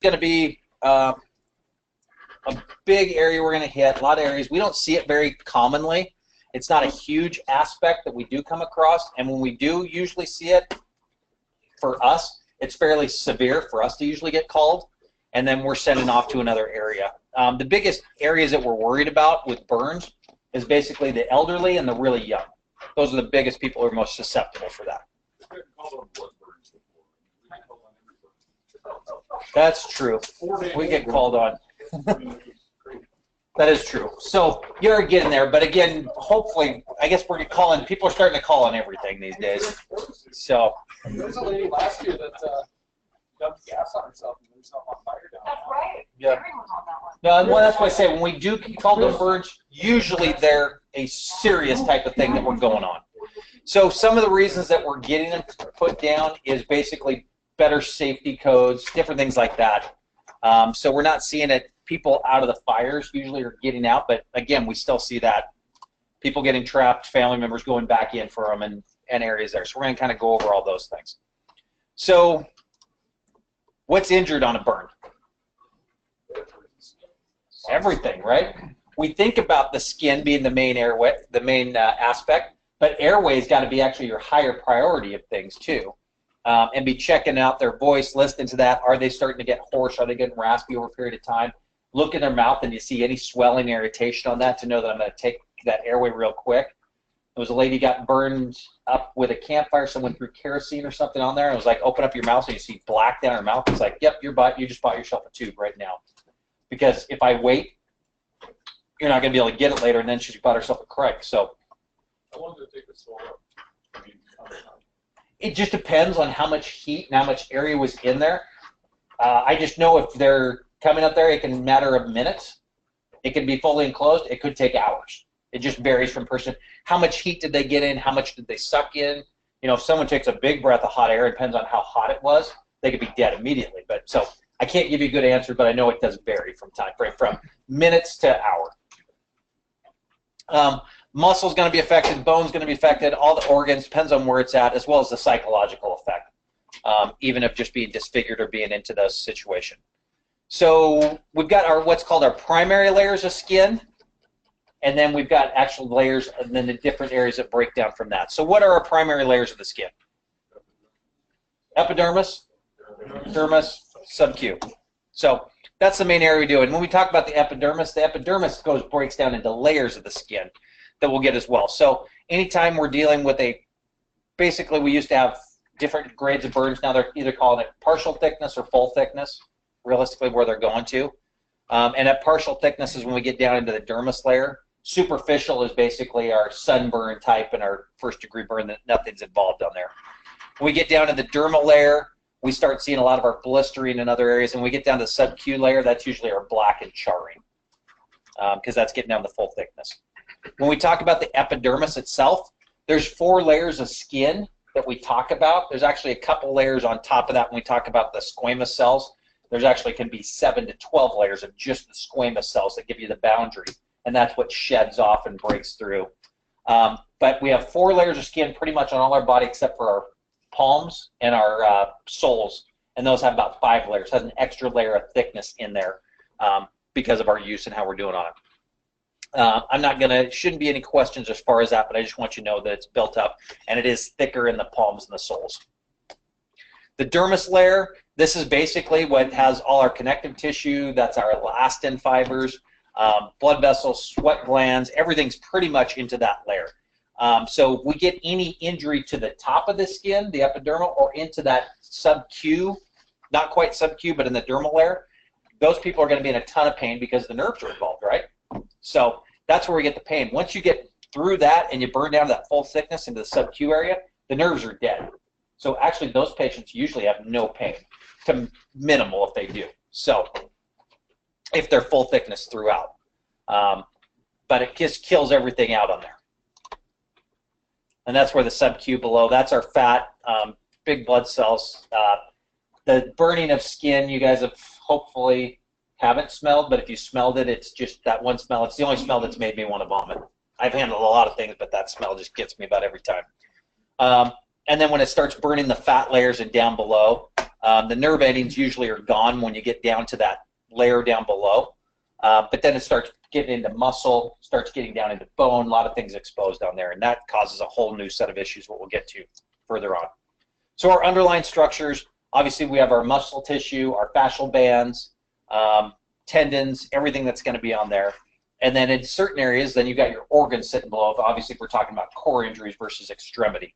going to be a big area we're going to hit. A lot of areas. We don't see it very commonly. It's not a huge aspect that we do come across, and when we do usually see it, for us, it's fairly severe for us to usually get called, and then we're sending off to another area. The biggest areas that we're worried about with burns is basically the elderly and the really young. Those are the biggest people who are most susceptible for that. That's true. We get called on. That is true. So you're getting there, but again, hopefully, I guess we're calling. People are starting to call on everything these days. So there was a lady last year that dumped gas on herself and lit herself on fire down. That's right. yeah. No, well, that's why I say when we do call them burns, usually they're a serious type of thing that we're going on. So some of the reasons that we're getting them put down is basically better safety codes, different things like that. So we're not seeing it. People out of the fires usually are getting out, but again, we still see that. People getting trapped, family members going back in for them, and areas there. So we're going to kind of go over all those things. So what's injured on a burn? Everything, right? We think about the skin being the main airway, the main aspect, but airway's got to be actually your higher priority of things too. And be checking out their voice, listening to that. Are they starting to get hoarse? Are they getting raspy over a period of time? Look in their mouth and you see any swelling, irritation on that to know that I'm going to take that airway real quick. There was a lady got burned up with a campfire. Someone threw kerosene or something on there. And it was like, open up your mouth and you see black down her mouth. It's like, yep, you just bought yourself a tube right now. Because if I wait, you're not going to be able to get it later, and then she's bought herself a crack. So I wanted to take the soul up. It just depends on how much heat and how much area was in there. I just know if they're coming up there, it can matter of minutes. It can be fully enclosed. It could take hours. It just varies from person. How much heat did they get in? How much did they suck in? You know, if someone takes a big breath of hot air, it depends on how hot it was, they could be dead immediately. But so I can't give you a good answer, but I know it does vary from time frame, from minutes to hour. Muscle's going to be affected, bone's going to be affected, all the organs, depends on where it's at, as well as the psychological effect, even of just being disfigured or being into the situation. So we've got our what's called our primary layers of skin, and then we've got actual layers, and then the different areas that break down from that. So what are our primary layers of the skin? Epidermis, dermis, sub-Q. So that's the main area we do. And when we talk about the epidermis breaks down into layers of the skin that we'll get as well. So anytime we're dealing with basically we used to have different grades of burns. Now they're either calling it partial thickness or full thickness, realistically where they're going to. And at partial thickness is when we get down into the dermis layer. Superficial is basically our sunburn type and our first degree burn that nothing's involved on there. When we get down to the dermal layer, we start seeing a lot of our blistering in other areas. And when we get down to the sub-Q layer, that's usually our black and charring because that's getting down to full thickness. When we talk about the epidermis itself, there's 4 layers of skin that we talk about. There's actually a couple layers on top of that when we talk about the squamous cells. There's actually can be 7 to 12 layers of just the squamous cells that give you the boundary, and that's what sheds off and breaks through. But we have 4 layers of skin pretty much on all our body except for our palms and our soles, and those have about 5 layers. It has an extra layer of thickness in there because of our use and how we're doing on it. I'm not gonna, shouldn't be any questions as far as that, but I just want you to know that it's built up and it is thicker in the palms and the soles. The dermis layer, this is basically what has all our connective tissue. That's our elastin fibers, blood vessels, sweat glands, everything's pretty much into that layer. So if we get any injury to the top of the skin, the epidermal, or into that sub-Q, not quite sub-Q, but in the dermal layer, those people are going to be in a ton of pain because the nerves are involved, right? So that's where we get the pain. Once you get through that and you burn down to that full thickness into the sub-Q area, the nerves are dead. So actually those patients usually have no pain, to minimal if they do. So if they're full thickness throughout. But it just kills everything out on there. And that's where the sub-Q below, that's our fat, big blood cells. The burning of skin, you guys have hopefully haven't smelled, but if you smelled it, it's just that one smell. It's the only smell that's made me want to vomit. I've handled a lot of things, but that smell just gets me about every time. And then when it starts burning the fat layers and down below, The nerve endings usually are gone when you get down to that layer down below, but then it starts getting into muscle, starts getting down into bone, a lot of things exposed down there, and that causes a whole new set of issues, what we'll get to further on. So our underlying structures, obviously we have our muscle tissue, our fascial bands, tendons, everything that's going to be on there. And then in certain areas, then you've got your organs sitting below. Obviously, if we're talking about core injuries versus extremity.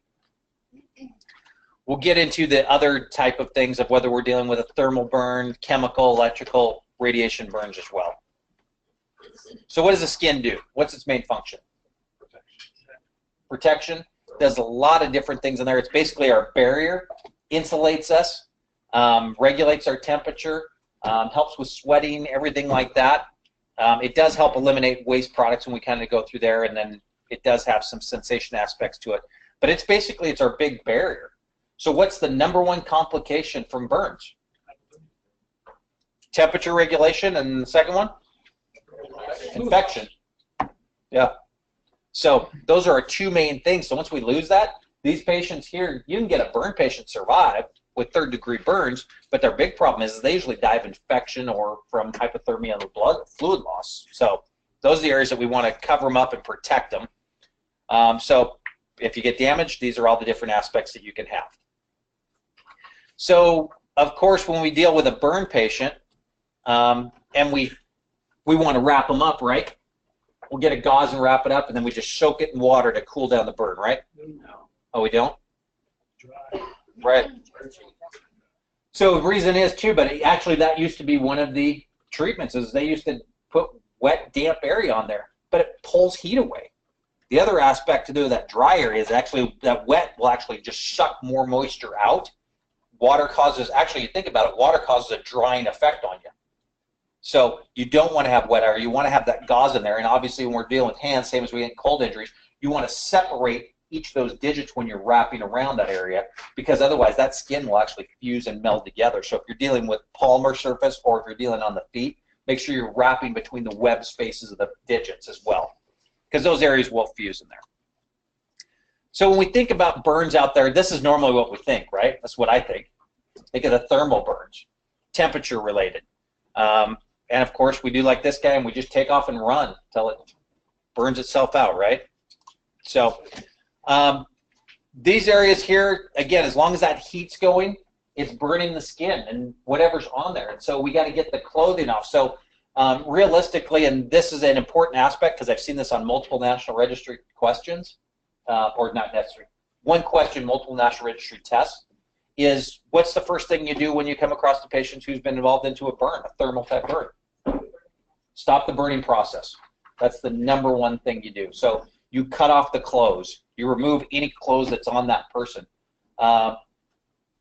We'll get into the other type of things of whether we're dealing with a thermal burn, chemical, electrical, radiation burns as well. So what does the skin do? What's its main function? Protection. Does a lot of different things in there. It's basically our barrier, insulates us, regulates our temperature, helps with sweating, everything like that. It does help eliminate waste products when we kind of go through there, and then it does have some sensation aspects to it. But it's basically, it's our big barrier. So what's the #1 complication from burns? Temperature regulation, and the second one? Infection. Yeah. So those are our two main things. So once we lose that, these patients here, you can get a burn patient survive with 3rd-degree burns, but their big problem is they usually die of infection or from hypothermia and blood fluid loss. So those are the areas that we want to cover them up and protect them. So if you get damaged, these are all the different aspects that you can have. So of course, when we deal with a burn patient, and we want to wrap them up, right? We'll get a gauze and wrap it up, and then we just soak it in water to cool down the burn, right? No. Oh, we don't? Dry. Right. So the reason is too, but actually that used to be one of the treatments, is they used to put wet, damp area on there, but it pulls heat away. The other aspect to do with that dry area is actually that wet will actually just suck more moisture out. Water causes, actually you think about it, water causes a drying effect on you. So you don't want to have wet area, you want to have that gauze in there, and obviously when we're dealing with hands, same as we get cold injuries, you want to separate each of those digits when you're wrapping around that area, because otherwise that skin will actually fuse and meld together. So if you're dealing with palmar surface or if you're dealing on the feet, make sure you're wrapping between the web spaces of the digits as well, because those areas will fuse in there. So when we think about burns out there, this is normally what we think, right? That's what I think. Think of the thermal burns, temperature related. And of course we do like this guy and we just take off and run until it burns itself out, right? So these areas here, again, as long as that heat's going, it's burning the skin and whatever's on there. And so we got to get the clothing off. So realistically, and this is an important aspect because I've seen this on multiple National Registry questions, or not necessarily, one question, multiple National Registry tests, is what's the first thing you do when you come across a patient who's been involved into a burn, a thermal type burn? Stop the burning process. That's the #1 thing you do. So you cut off the clothes. You remove any clothes that's on that person. I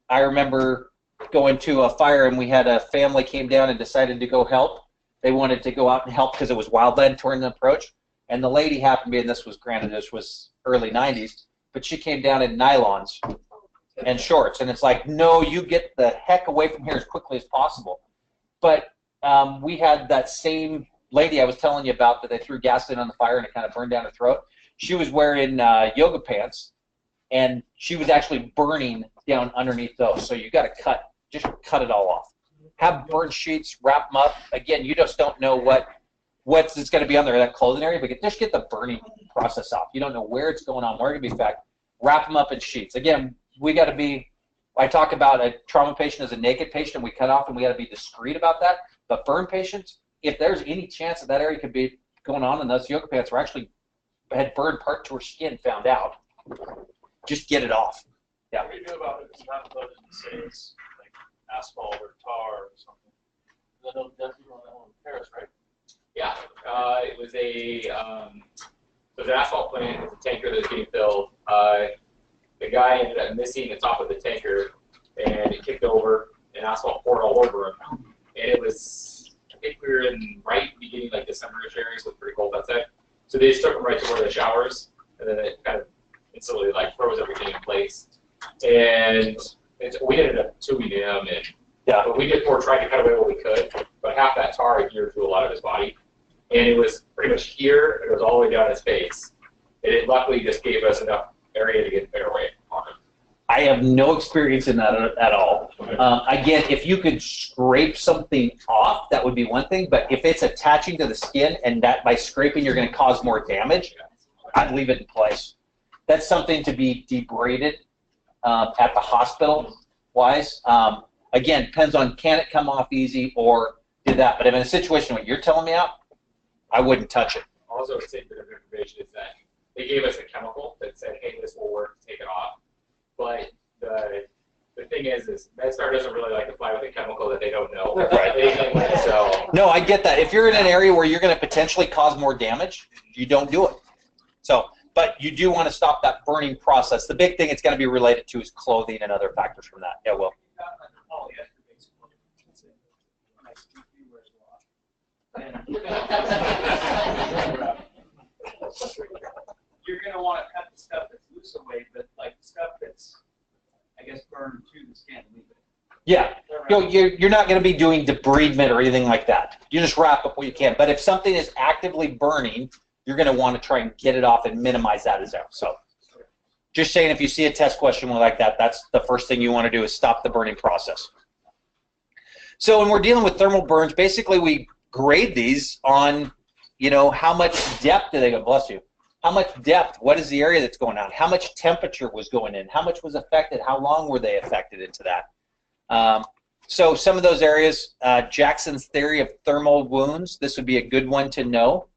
remember going to a fire and we had a family came down and decided to go help. They wanted to go out and help because it was wildland tourism approach. And the lady happened to be, and this was granted, this was early 90s, but she came down in nylons and shorts. And it's like, no, you get the heck away from here as quickly as possible. But we had that same lady I was telling you about that they threw gasoline on the fire and it kind of burned down her throat. She was wearing yoga pants, and she was actually burning down underneath those. So you got to just cut it all off. Have burn sheets, wrap them up. Again, you just don't know what's going to be on there, that clothing area, but just get the burning process off. You don't know where it's going on, where it's going to be affected. Wrap them up in sheets. Again, we got to be, I talk about a trauma patient as a naked patient, and we cut off, and we got to be discreet about that. But burn patients, if there's any chance that area could be going on, and those yoga pants were actually had burned part to her skin, found out, just get it off. Yeah. What do you do about it? It's not put in stains, like asphalt or tar or something. That's on that one in Paris, right? Yeah, it was an asphalt plant. It was a tanker that was getting filled. The guy ended up missing the top of the tanker, and it kicked over, and asphalt poured all over him. And it was, I think we were in right beginning, like December-ish area, so it was pretty cold outside. So they just took him right to where the showers, and then it kind of instantly like froze everything in place. And we ended up tubing him, and yeah, but we did try to cut away what we could, but half that tar adhered to a lot of his body, and it was pretty much here. It was all the way down his face, and it luckily just gave us enough area to get the airway on him. I have no experience in that at all. Again, if you could scrape something off, that would be one thing. But if it's attaching to the skin and that by scraping you're going to cause more damage, I'd leave it in place. That's something to be debrided at the hospital-wise. Again, depends on can it come off easy or did that. But if in a situation where you're telling me out, I wouldn't touch it. Also, a tidbit of information is that they gave us a chemical that said, hey, this will work, take it off. But the thing is MedStar doesn't really like to fly with a chemical that they don't know. Right. So. No, I get that. If you're in an area where you're going to potentially cause more damage, you don't do it. So, but you do want to stop that burning process. The big thing it's going to be related to is clothing and other factors from that. Yeah, Will. You're going to want to cut the stuff that's loose away, but like the stuff that's, I guess, burned to the skin, leave it. Yeah. You're not going to be doing debridement or anything like that. You just wrap up what you can. But if something is actively burning, you're going to want to try and get it off and minimize that as well. So just saying, if you see a test question like that, that's the first thing you want to do is stop the burning process. So when we're dealing with thermal burns, basically we grade these on, you know, how much depth do they go, bless you, how much depth, what is the area that's going on, how much temperature was going in, how much was affected, how long were they affected into that. So some of those areas, Jackson's theory of thermal wounds, this would be a good one to know.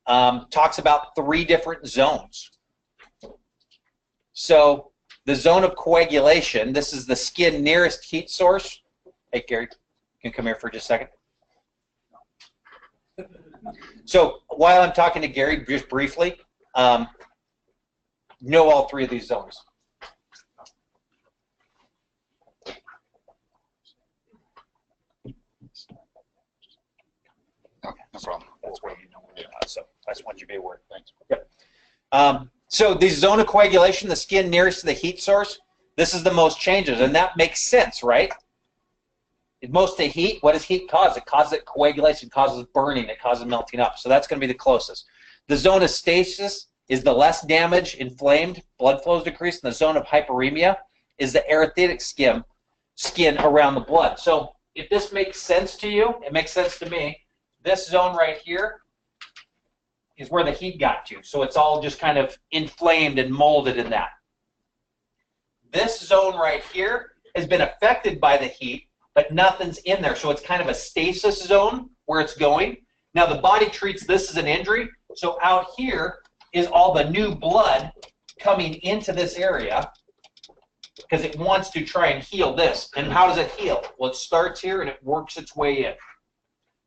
Talks about 3 different zones. So the zone of coagulation, this is the skin nearest heat source. Hey, Gary, you can come here for just a second. So while I'm talking to Gary, just briefly, know all 3 of these zones. Okay, no problem. That's where you know where so that's one you be aware. Thanks. Yep. So the zone of coagulation, the skin nearest to the heat source, this is the most changes, and that makes sense, right? Most of the heat, what does heat cause? It causes coagulation, it causes burning, it causes melting up. So that's going to be the closest. The zone of stasis is the less damage, inflamed, blood flow is decreased, and the zone of hyperemia is the erythetic skin around the blood. So if this makes sense to you, it makes sense to me. This zone right here is where the heat got to. So it's all just kind of inflamed and molded in that. This zone right here has been affected by the heat, but nothing's in there. So it's kind of a stasis zone where it's going. Now the body treats this as an injury. So out here is all the new blood coming into this area because it wants to try and heal this. And how does it heal? Well, it starts here and it works its way in.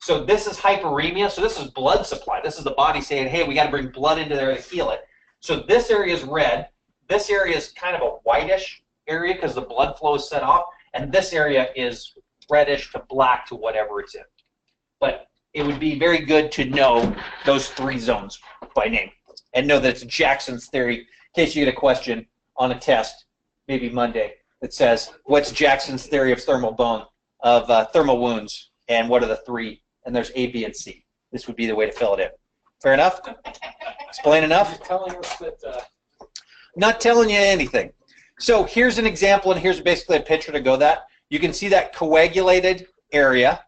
So this is hyperemia. So this is blood supply. This is the body saying, hey, we got to bring blood into there to heal it. So this area is red. This area is kind of a whitish area because the blood flow is set off. And this area is reddish to black to whatever it's in. But it would be very good to know those 3 zones by name and know that it's Jackson's theory in case you get a question on a test, maybe Monday, that says, what's Jackson's theory of thermal wounds and what are the 3? And there's A, B, and C. This would be the way to fill it in. Fair enough? Explain enough? You're telling us that, Not telling you anything. So here's an example, and here's basically a picture to go that. You can see that coagulated area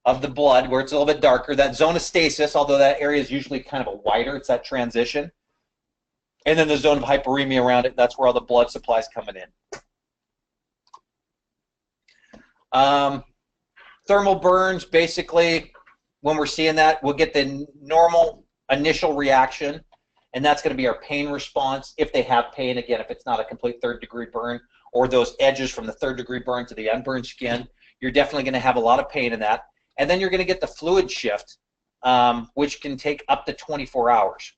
of the blood where it's a little bit darker, that zone of stasis, although that area is usually kind of a whiter, it's that transition. And then the zone of hyperemia around it, that's where all the blood supply is coming in. Thermal burns, basically, when we're seeing that, we'll get the normal initial reaction, and that's going to be our pain response if they have pain. Again, if it's not a complete 3rd-degree burn or those edges from the 3rd-degree burn to the unburned skin, you're definitely going to have a lot of pain in that. And then you're going to get the fluid shift, which can take up to 24 hours.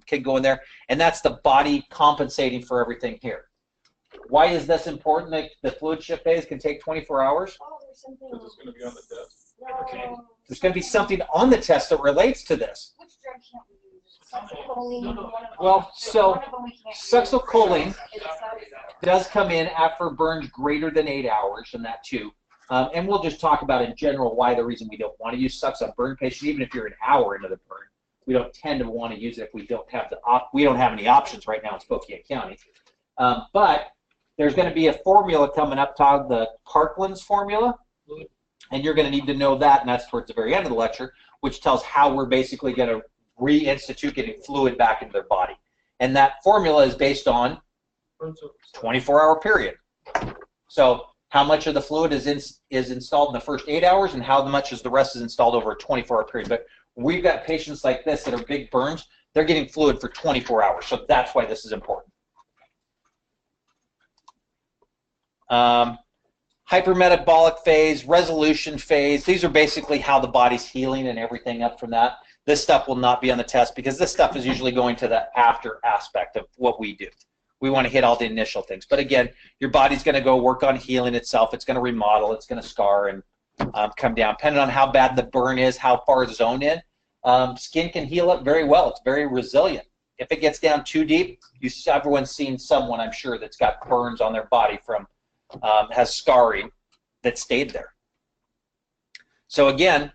Can go in there, and that's the body compensating for everything here. Why is this important that the fluid shift phase can take 24 hours? Oh, there's something. because it's going to be on the test. No. Okay. There's going to be something on the test that relates to this. Which drug can't we use? Succinylcholine, one of them. Well, so One of them we can't use. succinylcholine It's does come in after burns greater than 8 hours, and that too. And we'll just talk about in general why the reason we don't want to use Sux on burn patients, even if you're an hour into the burn. we don't tend to want to use it if we don't have any options right now in Spokane County. But there's going to be a formula coming up called the Parkland's formula, and you're going to need to know that, and that's towards the very end of the lecture, which tells how we're basically going to reinstitute getting fluid back into their body. And that formula is based on 24-hour period. So how much of the fluid is installed in the first 8 hours, and how much is the rest is installed over a 24-hour period. But we've got patients like this that are big burns. They're getting fluid for 24 hours, so that's why this is important. Hypermetabolic phase, resolution phase, these are basically how the body's healing and everything up from that. This stuff will not be on the test because this stuff is usually going to the after aspect of what we do. We want to hit all the initial things. But again, your body's going to go work on healing itself. It's going to remodel. It's going to scar and come down. Depending on how bad the burn is, how far it's zoned in, skin can heal up very well. It's very resilient. If it gets down too deep, everyone's seen someone, I'm sure, that's got burns on their body from has scarring that stayed there. So again,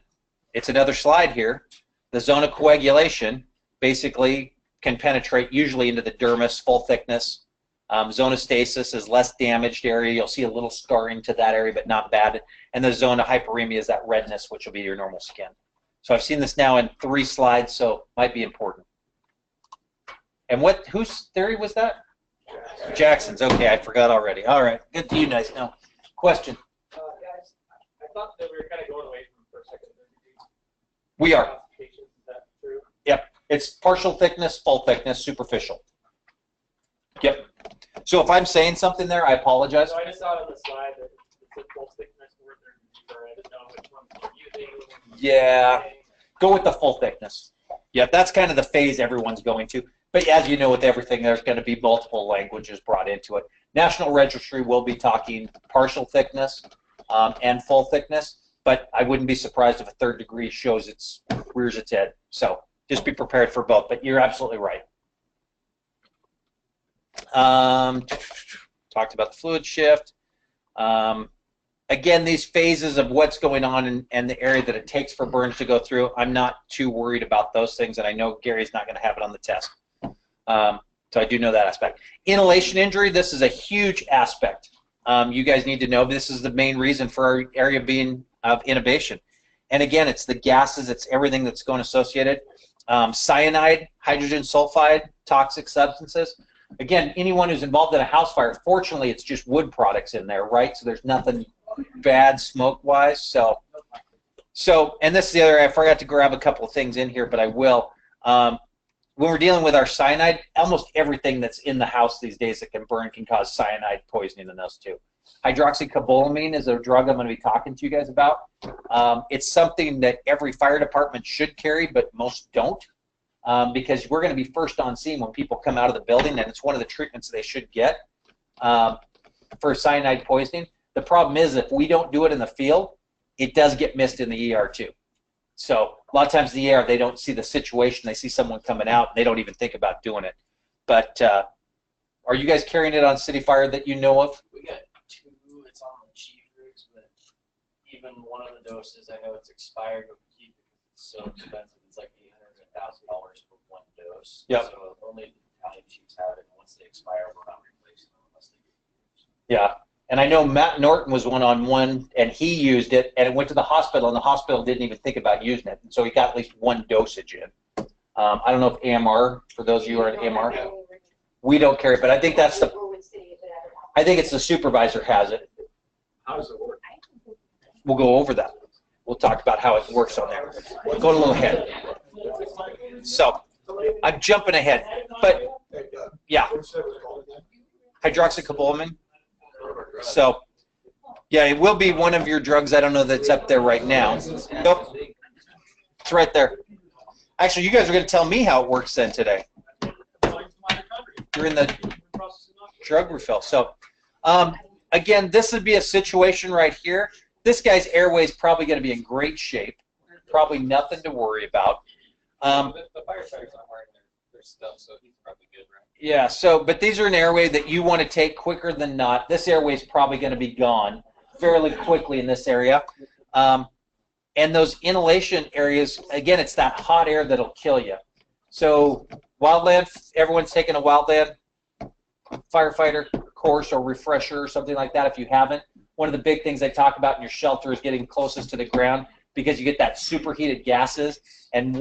it's another slide here. The zone of coagulation basically can penetrate usually into the dermis, full thickness. Zone of stasis is less damaged area. You'll see a little scarring to that area, but not bad. And the zone of hyperemia is that redness, which will be your normal skin. So I've seen this now in 3 slides, so it might be important. And whose theory was that? Jackson's. Okay, I forgot already. All right, good to you guys know. Question? Guys, I thought that we were kind of going away from first, second, and third degree. We are. Is that true? Yep. It's partial thickness, full thickness, superficial. Yep. So if I'm saying something there, I apologize. So I just saw it on the slide that it's full thickness or third degree. I didn't know which one you're using. Yeah. Go with the full thickness. Yeah, that's kind of the phase everyone's going to. But as you know, with everything, there's going to be multiple languages brought into it. National Registry will be talking partial thickness and full thickness, but I wouldn't be surprised if a third degree rears its head. So just be prepared for both, but you're absolutely right. Talked about the fluid shift. Again, these phases of what's going on and the area that it takes for burns to go through, I'm not too worried about those things, and I know Gary's not going to have it on the test. So I do know that aspect. Inhalation injury, this is a huge aspect. You guys need to know this is the main reason for our area being of intubation. And again, it's the gases, it's everything that's going associated. Cyanide, hydrogen sulfide, toxic substances. Again, anyone who's involved in a house fire, fortunately, it's just wood products in there, right? So there's nothing bad smoke-wise. So, and this is the other, I forgot to grab a couple of things in here, but I will. When we're dealing with our cyanide, almost everything that's in the house these days that can burn can cause cyanide poisoning in those too. Hydroxycobalamin is a drug I'm going to be talking to you guys about. It's something that every fire department should carry, but most don't, because we're going to be first on scene when people come out of the building, and it's one of the treatments they should get for cyanide poisoning. The problem is if we don't do it in the field, it does get missed in the ER too. So a lot of times in the ER, they don't see the situation. They see someone coming out, and they don't even think about doing it. But are you guys carrying it on City Fire that you know of? We got 2. It's on the chief rigs, but even one of the doses, I know it's expired, but we keep it because it's so expensive. It's like $800 to $1,000 for one dose. Yep. So only the battalion chiefs have it, and once they expire, we're not replacing them unless they get used. Yeah. And I know Matt Norton was one, and he used it, and it went to the hospital, and the hospital didn't even think about using it. And so he got at least 1 dosage in. I don't know if AMR, for those of you who are in AMR, we don't carry it, but I think that's I think it's the supervisor has it. How does it work? We'll go over that. We'll talk about how it works on there. We'll go a little ahead. So I'm jumping ahead, but yeah, hydroxycobalamin. So, yeah, it will be one of your drugs. I don't know that's up there right now. Nope. It's right there. Actually, you guys are going to tell me how it works then today. You're in the drug refill. So, again, this would be a situation right here. This guy's airway is probably going to be in great shape. Probably nothing to worry about. The firefighter's not wearing their stuff, so he's probably good, right? Yeah, so, but these are an airway that you want to take quicker than not. This airway is probably going to be gone fairly quickly in this area. And those inhalation areas, again, it's that hot air that'll kill you. So wildland, everyone's taken a wildland firefighter course or refresher or something like that. If you haven't, one of the big things they talk about in your shelter is getting closest to the ground, because you get that superheated gases, and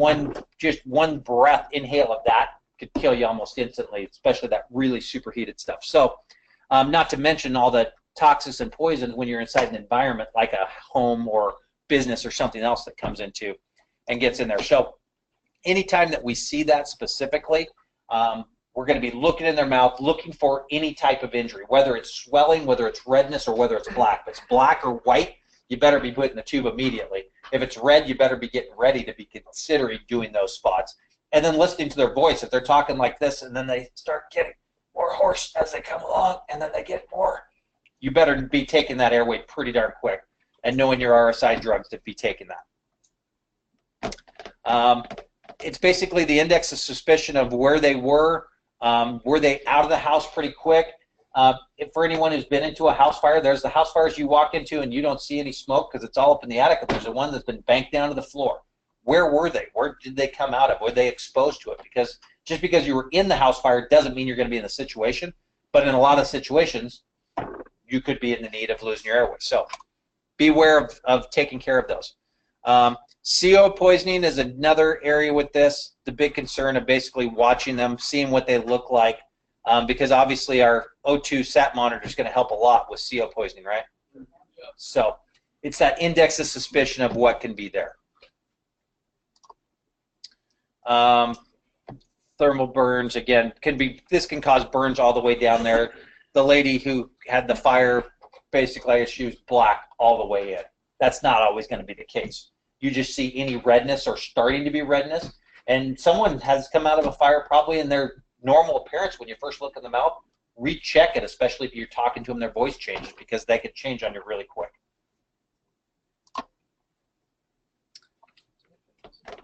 just one breath inhale of that could kill you almost instantly, especially that really superheated stuff. So not to mention all the toxins and poisons when you're inside an environment like a home or business or something else that comes into and gets in there. So anytime that we see that specifically, we're going to be looking in their mouth, looking for any type of injury, whether it's swelling, whether it's redness, or whether it's black. If it's black or white, you better be putting the tube immediately. If it's red, you better be getting ready to be considering doing those spots. And then listening to their voice. If they're talking like this and then they start getting more hoarse as they come along and then they get more, you better be taking that airway pretty darn quick and knowing your RSI drugs to be taking that. It's basically the index of suspicion of where they were they out of the house pretty quick? If for anyone who's been into a house fire, there's the house fires you walk into and you don't see any smoke because it's all up in the attic, but there's the one that's been banked down to the floor. Where were they? Where did they come out of? Were they exposed to it? Because just because you were in the house fire doesn't mean you're going to be in the situation, but in a lot of situations, you could be in the need of losing your airway. So beware of taking care of those. CO poisoning is another area with this. The big concern of basically watching them, seeing what they look like, because obviously our O2 sat monitor is going to help a lot with CO poisoning, right? So it's that index of suspicion of what can be there. Thermal burns, again, this can cause burns all the way down there. The lady who had the fire, basically she was black all the way in. That's not always going to be the case. You just see any redness or starting to be redness, and someone has come out of a fire probably in their normal appearance when you first look in the mouth. Recheck it, especially if you're talking to them, their voice changes, because they could change on you really quick.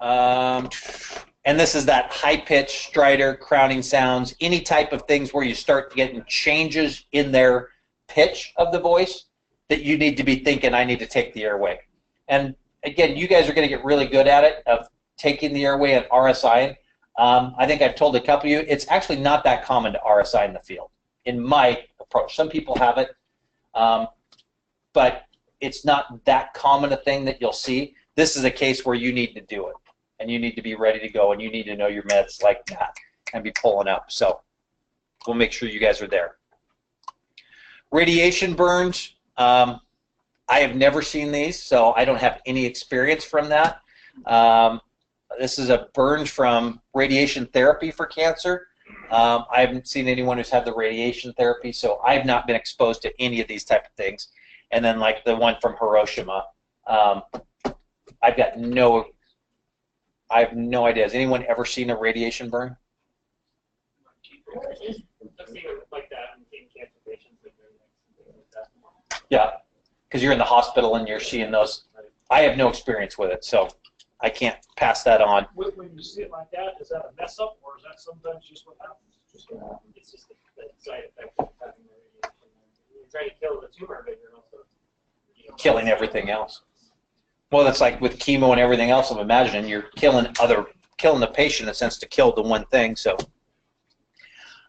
And this is that high-pitched, stridor, crowning sounds, any type of things where you start getting changes in their pitch of the voice that you need to be thinking, I need to take the airway. And again, you guys are going to get really good at it, of taking the airway and RSI. I think I've told a couple of you, it's actually not that common to RSI in the field, in my approach. Some people have it, but it's not that common a thing that you'll see. This is a case where you need to do it, and you need to be ready to go, and you need to know your meds like that and be pulling up. So we'll make sure you guys are there. Radiation burns. I have never seen these, so I don't have any experience from that. This is a burn from radiation therapy for cancer. I haven't seen anyone who's had the radiation therapy, so I've not been exposed to any of these type of things. And then like the one from Hiroshima, I have no idea. Has anyone ever seen a radiation burn? Like that in cancer patients. Yeah, because you're in the hospital and you're seeing those. I have no experience with it, so I can't pass that on. When you see it like that, is that a mess up, or is that sometimes just what happens? It's just the side effect of having the radiation. You're trying to kill the tumor, but you're also Killing everything else. Well, that's like with chemo and everything else. I'm imagining you're killing the patient in a sense to kill the one thing. So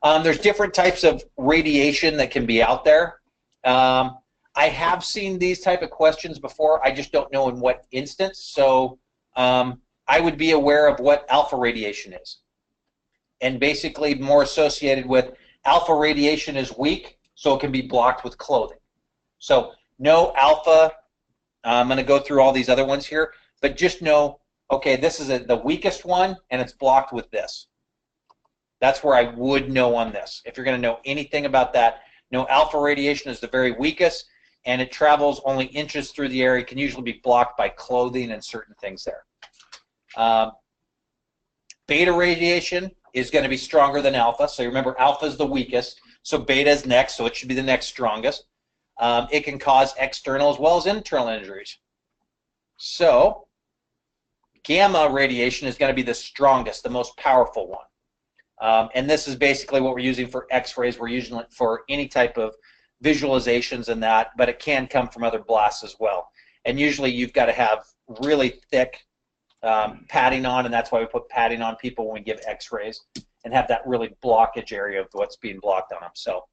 there's different types of radiation that can be out there. I have seen these type of questions before. I just don't know in what instance. So I would be aware of what alpha radiation is. And basically more associated with alpha radiation is weak, so it can be blocked with clothing. So no alpha. I'm going to go through all these other ones here, but just know, okay, this is the weakest one, and it's blocked with this. That's where I would know on this. If you're going to know anything about that, no, alpha radiation is the very weakest, and it travels only inches through the air. It can usually be blocked by clothing and certain things there. Beta radiation is going to be stronger than alpha. So remember, alpha is the weakest, so beta is next, so it should be the next strongest. It can cause external as well as internal injuries. So gamma radiation is going to be the strongest, the most powerful one. And this is basically what we're using for x-rays. We're using it for any type of visualizations and that, but it can come from other blasts as well. And usually you've got to have really thick padding on, and that's why we put padding on people when we give x-rays and have that really blockage area of what's being blocked on them. So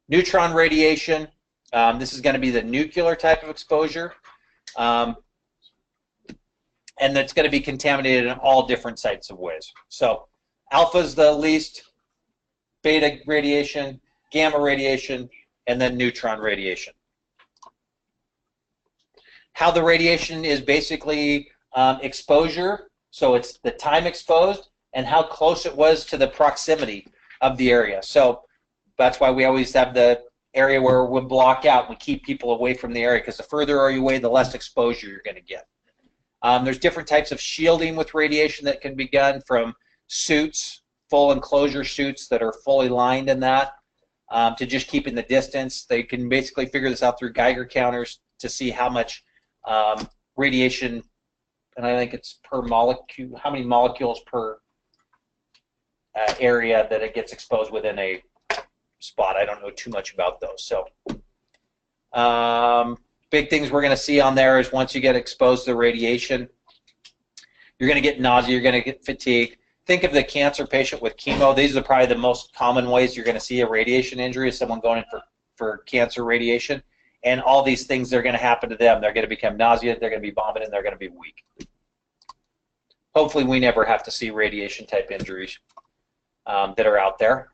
neutron radiation, this is going to be the nuclear type of exposure, and it's going to be contaminated in all different types of ways. So alpha is the least, beta radiation, gamma radiation, and then neutron radiation. How the radiation is basically exposure, so it's the time exposed and how close it was to the proximity of the area. So that's why we always have the area where we block out. We keep people away from the area because the further you away, the less exposure you're going to get. There's different types of shielding with radiation that can be done, from suits, full enclosure suits that are fully lined in that, to just keeping the distance. They can basically figure this out through Geiger counters to see how much radiation, and I think it's per molecule, how many molecules per area that it gets exposed within a spot. I don't know too much about those. So big things we're going to see on there is once you get exposed to radiation, you're going to get nausea, you're going to get fatigue. Think of the cancer patient with chemo. These are probably the most common ways you're going to see a radiation injury, is someone going in for cancer radiation. And all these things are going to happen to them. They're going to become nauseous, they're going to be vomiting, they're going to be weak. Hopefully we never have to see radiation type injuries that are out there.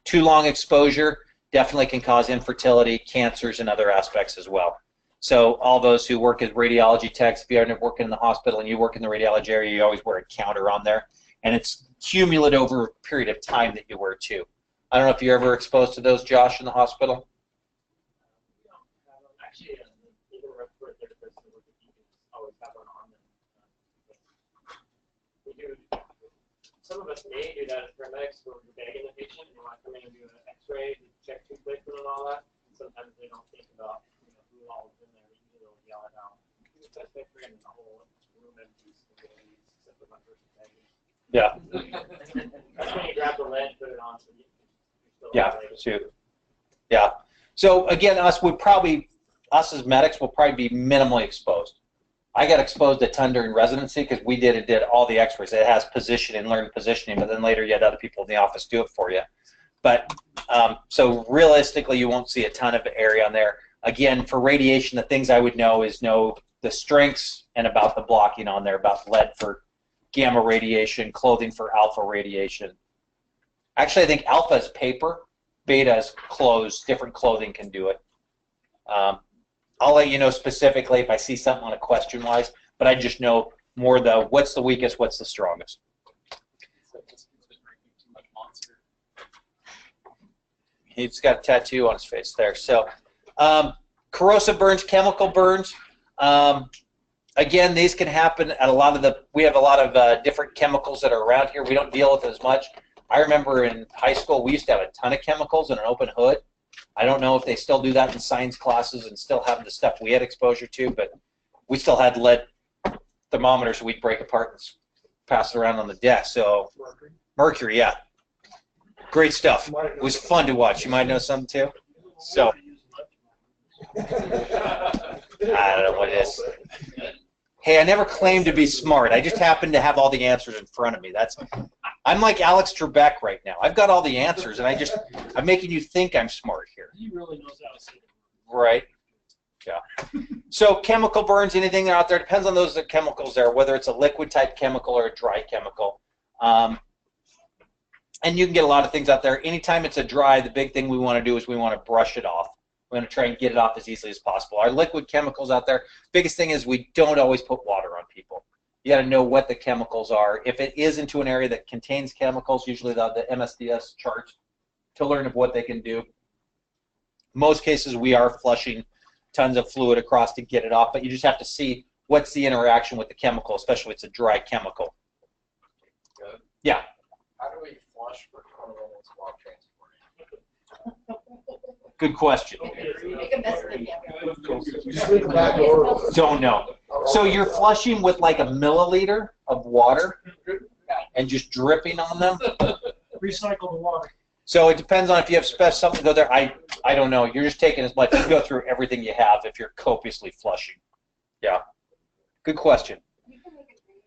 Too long exposure definitely can cause infertility, cancers, and other aspects as well. So all those who work as radiology techs, if you're working in the hospital and you work in the radiology area, you always wear a counter on there. And it's cumulative over a period of time that you wear too. I don't know if you're ever exposed to those, Josh, in the hospital. Actually, even a respiratory therapist who works with you always have one on them. We do. Some of us may do that as paramedics, where we're bagging the patient and you want to come in and do an X-ray, check tube placement and all that. And sometimes they don't think about who all is in there. Usually they'll yell it out. That's like we're in the whole room empty, except for my person bagging. Yeah. That's when you grab the lead, put it on. So you're still Shoot. Yeah. So again, us as medics will probably be minimally exposed. I got exposed a ton during residency because we did all the x-rays. It has positioning, learned positioning, but then later you had other people in the office do it for you. But so realistically, you won't see a ton of area on there. Again, for radiation, the things I would know is the strengths and about the blocking on there, about lead for gamma radiation, clothing for alpha radiation. Actually, I think alpha is paper, beta is clothes. Different clothing can do it. I'll let you know specifically if I see something on a question-wise, but I just know more what's the weakest, what's the strongest. He's got a tattoo on his face there. So corrosive burns, chemical burns. Again, these can happen at we have a lot of different chemicals that are around here. We don't deal with it as much. I remember in high school we used to have a ton of chemicals in an open hood. I don't know if they still do that in science classes and still have the stuff we had exposure to, but we still had lead thermometers we'd break apart and pass it around on the desk. So mercury, yeah. Great stuff. It was fun to watch. You might know something too. So I don't know what it is. Hey, I never claimed to be smart. I just happen to have all the answers in front of me. I'm like Alex Trebek right now. I've got all the answers, and I'm making you think I'm smart here. He really knows how to say it. Right. Yeah. So chemical burns, anything out there, depends on those chemicals there, whether it's a liquid type chemical or a dry chemical. And you can get a lot of things out there. Anytime it's a dry, the big thing we want to do is we want to brush it off. We're going to try and get it off as easily as possible. Our liquid chemicals out there, biggest thing is we don't always put water on people. You got to know what the chemicals are. If it is into an area that contains chemicals, usually the MSDS charts to learn of what they can do. Most cases we are flushing tons of fluid across to get it off, but you just have to see what's the interaction with the chemical, especially if it's a dry chemical. Good. Yeah. How do we flush for coronavirus while transporting? Good question. Make a mess of it, yeah. Don't know. So you're flushing with like a milliliter of water and just dripping on them? Recycle the water. So it depends on if you have something to go there. I don't know. You're just taking as much. You go through everything you have if you're copiously flushing. Yeah. Good question. You can make a great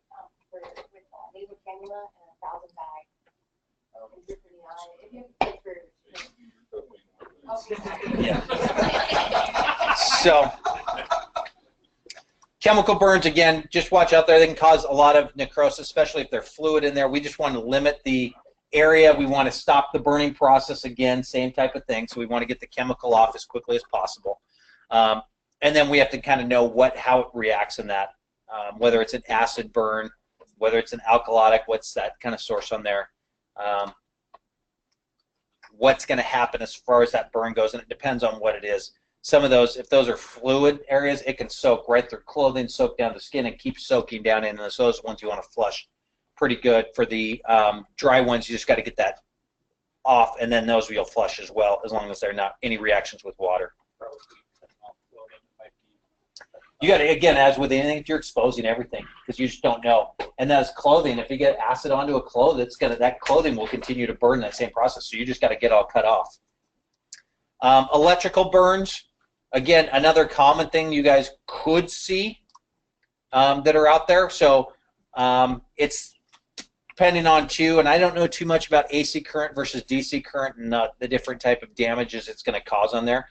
with nasal cannula and 1,000 bags. If you're pretty on it, if you have to Yeah. So, chemical burns, again, just watch out there. They can cause a lot of necrosis, especially if there's fluid in there. We just want to limit the area. We want to stop the burning process again, same type of thing. So we want to get the chemical off as quickly as possible. And then we have to kind of know how it reacts in that, whether it's an acid burn, whether it's an alkalotic, what's that kind of source on there. What's going to happen as far as that burn goes, and it depends on what it is. Some of those, if those are fluid areas, it can soak right through clothing, soak down the skin, and keep soaking down in. And those ones you want to flush pretty good. For the dry ones, you just got to get that off, and then those you'll flush as well, as long as they're not any reactions with water. You got to, again, as with anything, if you're exposing everything, because you just don't know. And that's clothing. If you get acid onto a cloth, that clothing will continue to burn that same process. So you just got to get all cut off. Electrical burns, again, another common thing you guys could see that are out there. So it's depending on too, and I don't know too much about AC current versus DC current and the different type of damages it's going to cause on there.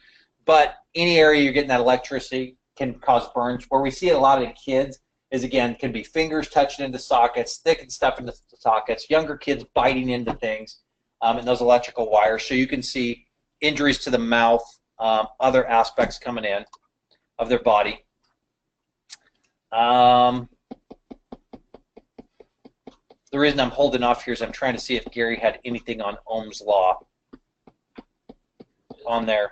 But any area you're getting that electricity can cause burns. Where we see it a lot in kids is, again, can be fingers touching into sockets, sticking stuff into sockets, younger kids biting into things, and those electrical wires. So you can see injuries to the mouth, other aspects coming in of their body. The reason I'm holding off here is I'm trying to see if Gary had anything on Ohm's law on there.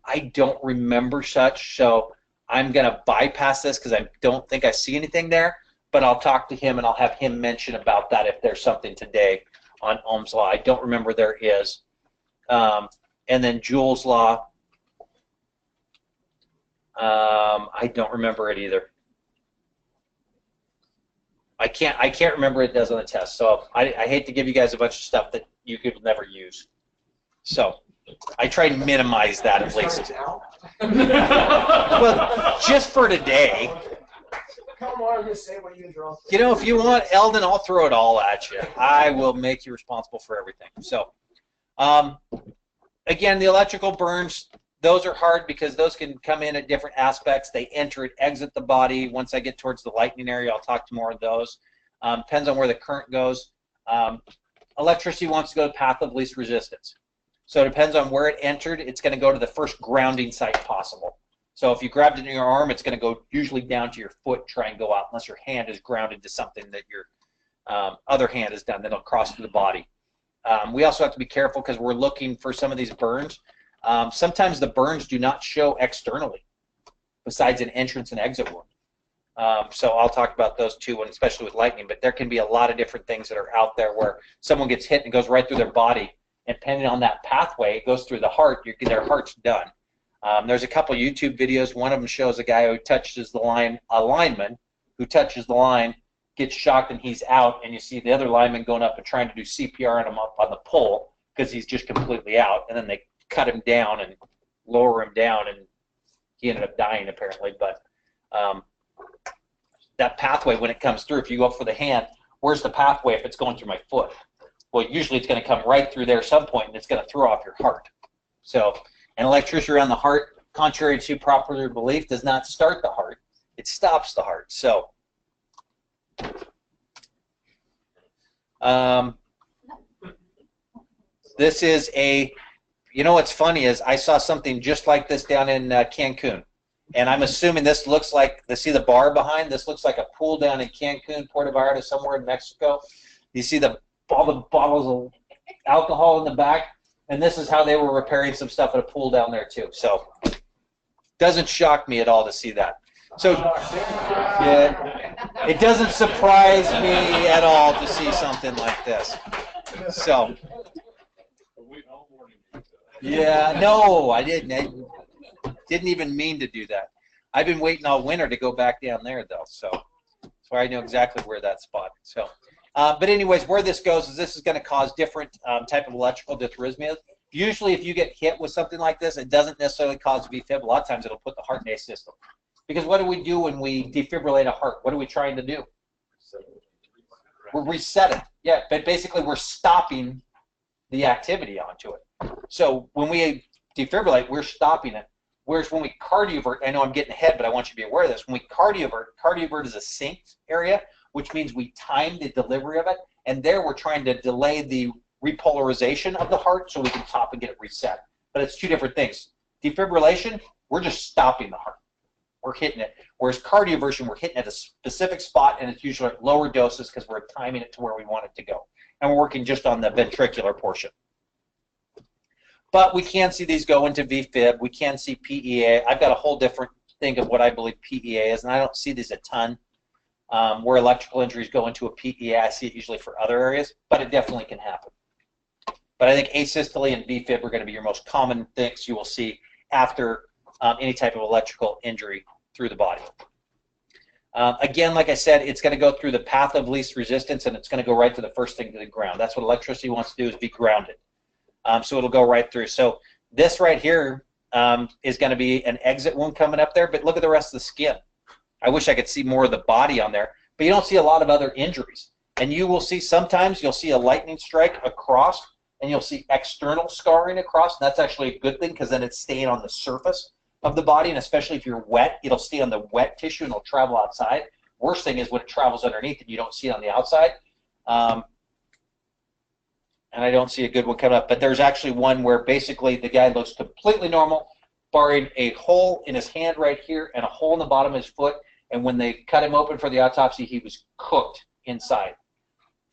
I don't remember such, so I'm going to bypass this because I don't think I see anything there, but I'll talk to him and I'll have him mention about that if there's something today on Ohm's law. I don't remember there is. And then Joule's law, I don't remember it either. I can't remember what it does on the test, so I hate to give you guys a bunch of stuff that you could never use. So I try to minimize that at least. Well, just for today. Come on, just say what you draw. You know, if you want Eldon, I'll throw it all at you. I will make you responsible for everything. So, again, the electrical burns, those are hard because those can come in at different aspects. They enter and exit the body. Once I get towards the lightning area, I'll talk to more of those. Depends on where the current goes. Electricity wants to go to path of least resistance. So it depends on where it entered. It's going to go to the first grounding site possible. So if you grabbed it in your arm, it's going to go usually down to your foot, try and go out, unless your hand is grounded to something that your other hand is done. Then it'll cross through the body. We also have to be careful because we're looking for some of these burns. Sometimes the burns do not show externally, besides an entrance and exit wound. So I'll talk about those too, and especially with lightning. But there can be a lot of different things that are out there where someone gets hit and it goes right through their body. And depending on that pathway, it goes through the heart. Their heart's done. There's a couple YouTube videos. One of them shows a guy who touches the line, a lineman who touches the line, gets shocked and he's out, and you see the other lineman going up and trying to do CPR on him up on the pole because he's just completely out, and then they cut him down and lower him down, and he ended up dying apparently. But that pathway, when it comes through, if you go up for the hand, where's the pathway if it's going through my foot? Well, usually it's going to come right through there at some point, and it's going to throw off your heart. So, and electricity around the heart, contrary to popular belief, does not start the heart. It stops the heart. So, this is a, you know what's funny is I saw something just like this down in Cancun. And I'm assuming this looks like, see the bar behind? This looks like a pool down in Cancun, Puerto Vallarta, somewhere in Mexico. You see all the bottles of alcohol in the back, and this is how they were repairing some stuff at a pool down there too. So doesn't shock me at all to see that. So yeah, it doesn't surprise me at all to see something like this. So yeah, no, I didn't. I didn't even mean to do that. I've been waiting all winter to go back down there though, so I know exactly where that spot. So. But anyways, where this goes is this is going to cause different type of electrical dysrhythmias. Usually if you get hit with something like this, it doesn't necessarily cause VFib. A lot of times it'll put the heart in a system. Because what do we do when we defibrillate a heart? What are we trying to do? We're resetting. Yeah, but basically we're stopping the activity onto it. So when we defibrillate, we're stopping it. Whereas when we cardiovert, I know I'm getting ahead, but I want you to be aware of this. When we cardiovert is a synced area, which means we time the delivery of it, and there we're trying to delay the repolarization of the heart so we can stop and get it reset. But it's two different things. Defibrillation, we're just stopping the heart. We're hitting it. Whereas cardioversion, we're hitting at a specific spot, and it's usually at lower doses because we're timing it to where we want it to go. And we're working just on the ventricular portion. But we can see these go into VFib. We can see PEA. I've got a whole different thing of what I believe PEA is, and I don't see these a ton. Where electrical injuries go into a PEA, I see it usually for other areas, but it definitely can happen. But I think asystole and VFib are going to be your most common things you will see after any type of electrical injury through the body. Again, like I said, it's going to go through the path of least resistance, and it's going to go right to the first thing to the ground. That's what electricity wants to do, is be grounded. So it'll go right through. So this right here is going to be an exit wound coming up there, but look at the rest of the skin. I wish I could see more of the body on there, but you don't see a lot of other injuries. And you will see sometimes you'll see a lightning strike across, and you'll see external scarring across. And that's actually a good thing because then it's staying on the surface of the body, and especially if you're wet, it'll stay on the wet tissue and it'll travel outside. Worst thing is when it travels underneath and you don't see it on the outside. And I don't see a good one coming up, but there's actually one where basically the guy looks completely normal, barring a hole in his hand right here and a hole in the bottom of his foot. And when they cut him open for the autopsy, he was cooked inside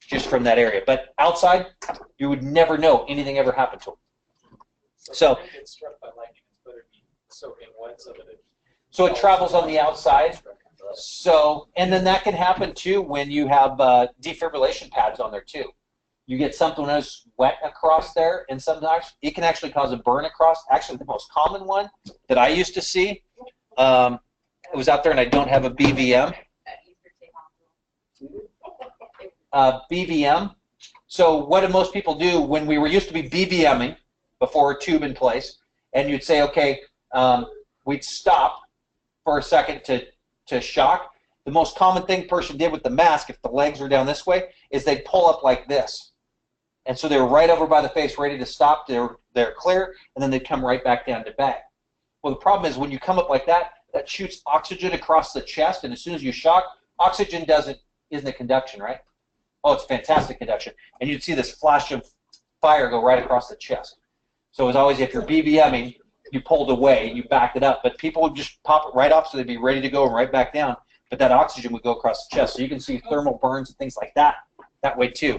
just from that area. But outside, you would never know anything ever happened to him. So if it gets struck by lightning, it's better to be soaking wet so that it travels on the outside. So, and then that can happen too when you have defibrillation pads on there too. You get something that's wet across there, and sometimes it can actually cause a burn across. Actually, the most common one that I used to see, it was out there, and I don't have a BVM. BVM. So what do most people do when we were used to be BVMing before a tube in place, and you'd say, okay, we'd stop for a second to shock. The most common thing a person did with the mask, if the legs were down this way, is they'd pull up like this. And so they were right over by the face, ready to stop. They're clear, and then they'd come right back down to back. Well, the problem is when you come up like that, that shoots oxygen across the chest, and as soon as you shock, oxygen isn't a conduction, right? Oh, it's fantastic conduction. And you'd see this flash of fire go right across the chest. So as always, if you're BVMing, you pulled away, you backed it up, but people would just pop it right off so they'd be ready to go and right back down, but that oxygen would go across the chest. So you can see thermal burns and things like that way too.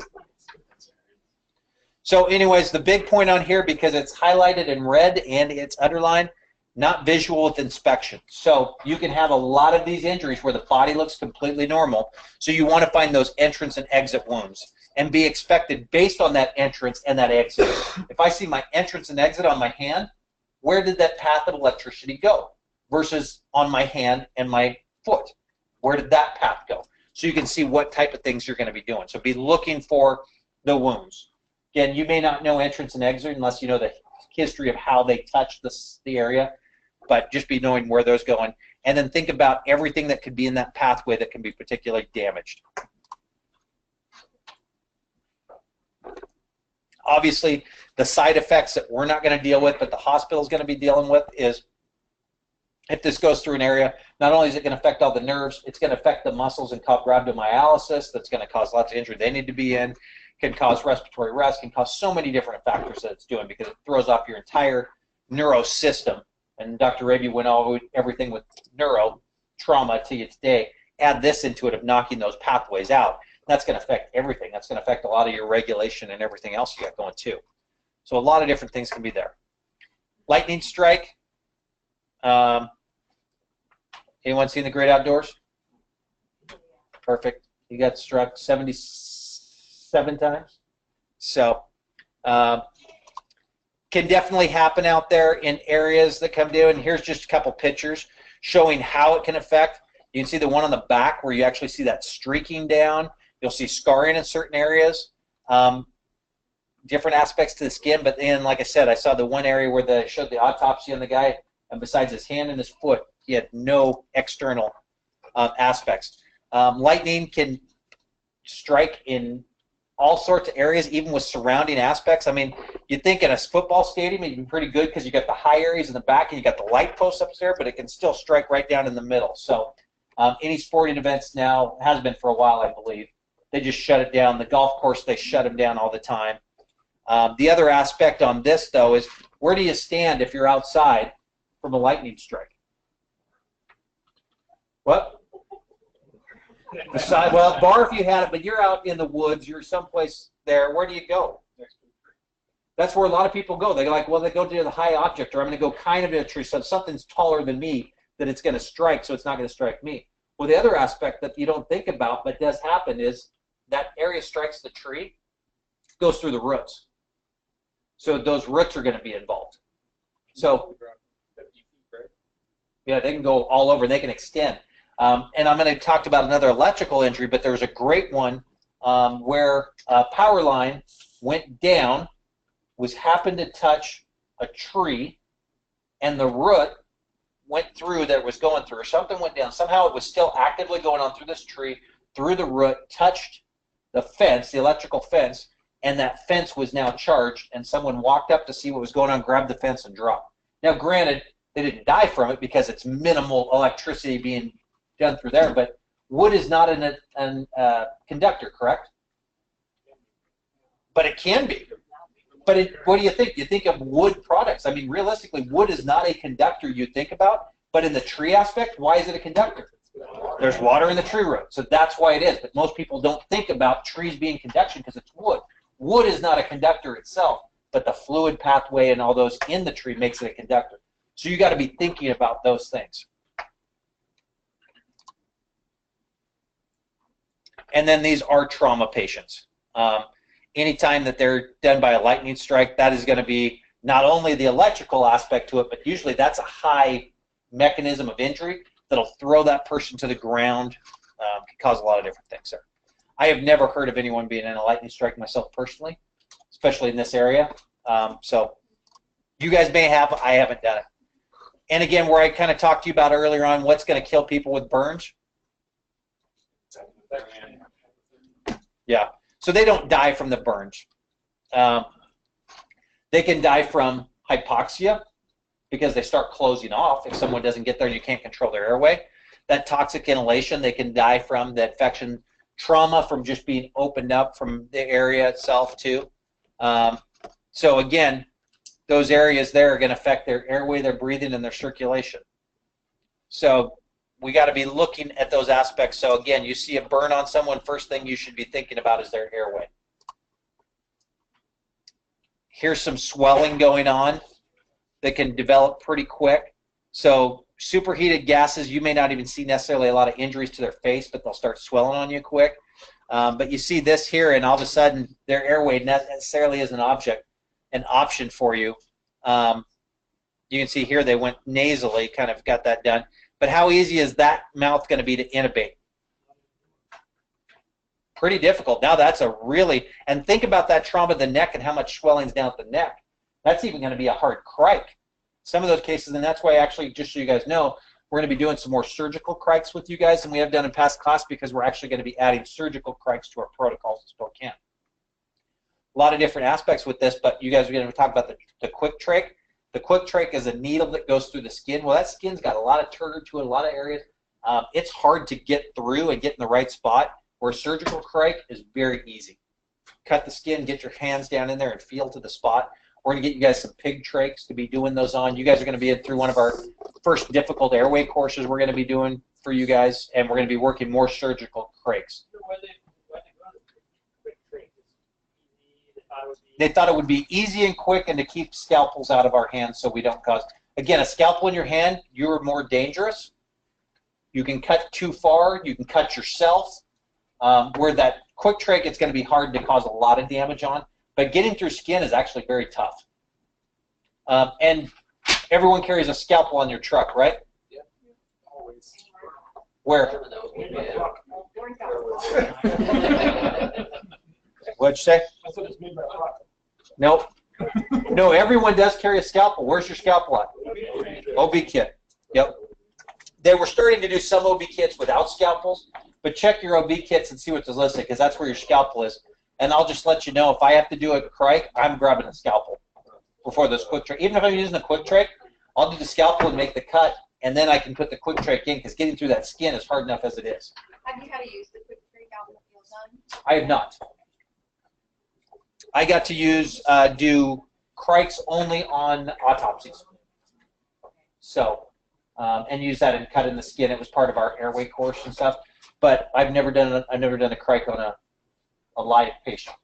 So anyways, the big point on here, because it's highlighted in red and it's underlined, not visual with inspection. So you can have a lot of these injuries where the body looks completely normal. So you want to find those entrance and exit wounds and be expected based on that entrance and that exit. If I see my entrance and exit on my hand, where did that path of electricity go? Versus on my hand and my foot, where did that path go? So you can see what type of things you're going to be doing. So be looking for the wounds. Again, you may not know entrance and exit unless you know the history of how they touch the area, but just be knowing where those going. And then think about everything that could be in that pathway that can be particularly damaged. Obviously, the side effects that we're not going to deal with, but the hospital is going to be dealing with is if this goes through an area, not only is it going to affect all the nerves, it's going to affect the muscles and cause rhabdomyolysis. That's going to cause lots of injury they need to be in. Can cause respiratory arrest, can cause so many different factors that it's doing because it throws off your entire neuro system. And Dr. Raby went over everything with neuro trauma to you today. Add this into it of knocking those pathways out. That's going to affect everything. That's going to affect a lot of your regulation and everything else you got going too. So a lot of different things can be there. Lightning strike. Anyone seen The Great Outdoors? Perfect. You got struck 77 times. So can definitely happen out there in areas that come down. And here's just a couple pictures showing how it can affect. You can see the one on the back where you actually see that streaking down. You'll see scarring in certain areas. Different aspects to the skin, but then, like I said, I saw the one area where they showed the autopsy on the guy, and besides his hand and his foot, He had no external aspects. Lightning can strike in all sorts of areas, even with surrounding aspects. I mean, you think in a football stadium, it'd be pretty good because you got the high areas in the back and you got the light posts up there, but it can still strike right down in the middle. So any sporting events now, has been for a while, I believe, they just shut it down. The golf course, they shut them down all the time. The other aspect on this, though, is where do you stand if you're outside from a lightning strike? What? Well, bar if you had it, but you're out in the woods, you're someplace there. Where do you go? That's where a lot of people go. They're like, well, they go to the high object, or I'm going to go kind of to a tree, so something's taller than me that it's going to strike, so it's not going to strike me. Well, the other aspect that you don't think about but does happen is that area strikes the tree, goes through the roots. So those roots are going to be involved. So, yeah, they can go all over. They can extend. And I'm going to talk about another electrical injury, but there was a great one where a power line went down, happened to touch a tree, and the root went through that it was going through. Something went down. Somehow it was still actively going on through this tree, through the root, touched the fence, the electrical fence, and that fence was now charged, and someone walked up to see what was going on, grabbed the fence, and dropped. Now, granted, they didn't die from it because it's minimal electricity being done through there, but wood is not a conductor, correct? But it can be. But what do you think? You think of wood products. I mean, realistically, wood is not a conductor you'd think about, but in the tree aspect, why is it a conductor? There's water in the tree root, so that's why it is. But most people don't think about trees being conduction because it's wood. Wood is not a conductor itself, but the fluid pathway and all those in the tree makes it a conductor. So you got to be thinking about those things. And then these are trauma patients. Anytime that they're done by a lightning strike, that is going to be not only the electrical aspect to it, but usually that's a high mechanism of injury that'll throw that person to the ground, can cause a lot of different things there. I have never heard of anyone being in a lightning strike myself personally, especially in this area. So you guys may have, I haven't done it. And again, where I kind of talked to you about earlier on, what's going to kill people with burns? Yeah. So they don't die from the burns. They can die from hypoxia because they start closing off if someone doesn't get there and you can't control their airway. That toxic inhalation, they can die from the infection, trauma from just being opened up from the area itself too. So again, those areas there are going to affect their airway, their breathing, and their circulation. So we got to be looking at those aspects. So again, you see a burn on someone, first thing you should be thinking about is their airway. Here's some swelling going on that can develop pretty quick. So superheated gases, you may not even see necessarily a lot of injuries to their face, but they'll start swelling on you quick. But you see this here, and all of a sudden their airway not necessarily is an option for you. You can see here they went nasally, kind of got that done. But how easy is that mouth going to be to intubate? Pretty difficult. Now that's a really, and think about that trauma of the neck and how much swelling's down at the neck. That's even going to be a hard crike. Some of those cases, and that's why actually, just so you guys know, we're going to be doing some more surgical crikes with you guys than we have done in past class because we're actually going to be adding surgical crikes to our protocols in Spokane. A lot of different aspects with this, but you guys are going to talk about the quick trach. The quick trach is a needle that goes through the skin. Well, that skin's got a lot of turgor to it, a lot of areas. It's hard to get through and get in the right spot, where surgical crike is very easy. Cut the skin, get your hands down in there and feel to the spot. We're going to get you guys some pig trachs to be doing those on. You guys are going to be in through one of our first difficult airway courses we're going to be doing for you guys, and we're going to be working more surgical crachs. They thought it would be easy and quick and to keep scalpels out of our hands so we don't cause. Again, a scalpel in your hand, you're more dangerous. You can cut too far. You can cut yourself. Where that quick trach, it's going to be hard to cause a lot of damage on. But getting through skin is actually very tough. And everyone carries a scalpel on your truck, right? Yeah, always. Where? What'd you say? I said it's made by rock. Nope. No, everyone does carry a scalpel. Where's your scalpel at? OB kit. Yep. They were starting to do some OB kits without scalpels, but check your OB kits and see what's listed, because that's where your scalpel is. And I'll just let you know, if I have to do a crike, I'm grabbing a scalpel before this quick trach. Even if I'm using a quick trach, I'll do the scalpel and make the cut, and then I can put the quick trach in, because getting through that skin is hard enough as it is. Have you had to use the quick trach out in the field done? I have not. I got to use do crikes only on autopsies. So, and use that and cut in the skin. It was part of our airway course and stuff. But I've never done a crike on a live patient.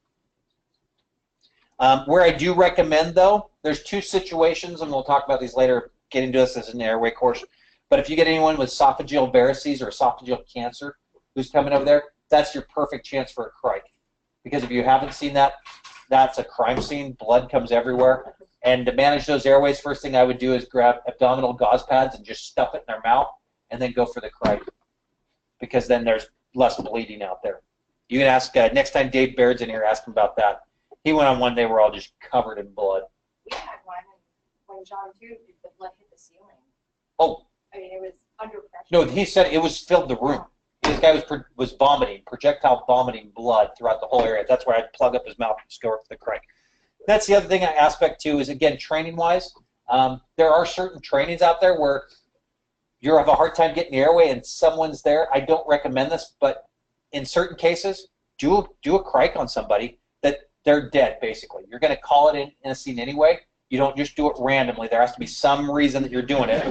Where I do recommend, though, there's two situations, and we'll talk about these later, getting to this as an airway course. But if you get anyone with esophageal varices or esophageal cancer who's coming over there, that's your perfect chance for a crike. Because if you haven't seen that, that's a crime scene. Blood comes everywhere. And to manage those airways, first thing I would do is grab abdominal gauze pads and just stuff it in their mouth and then go for the crike. Because then there's less bleeding out there. You can ask, next time Dave Baird's in here, ask him about that. He went on one day where all just covered in blood. We had one when John too, the blood hit the ceiling. Oh. I mean, it was under pressure. No, he said it was filled the room. This guy was vomiting, projectile vomiting blood throughout the whole area. That's where I'd plug up his mouth and just go for the crike. That's the other thing aspect too is, again, training-wise, there are certain trainings out there where you have a hard time getting the airway and someone's there. I don't recommend this, but in certain cases, do a crike on somebody that they're dead, basically. You're going to call it in a scene anyway. You don't just do it randomly. There has to be some reason that you're doing it.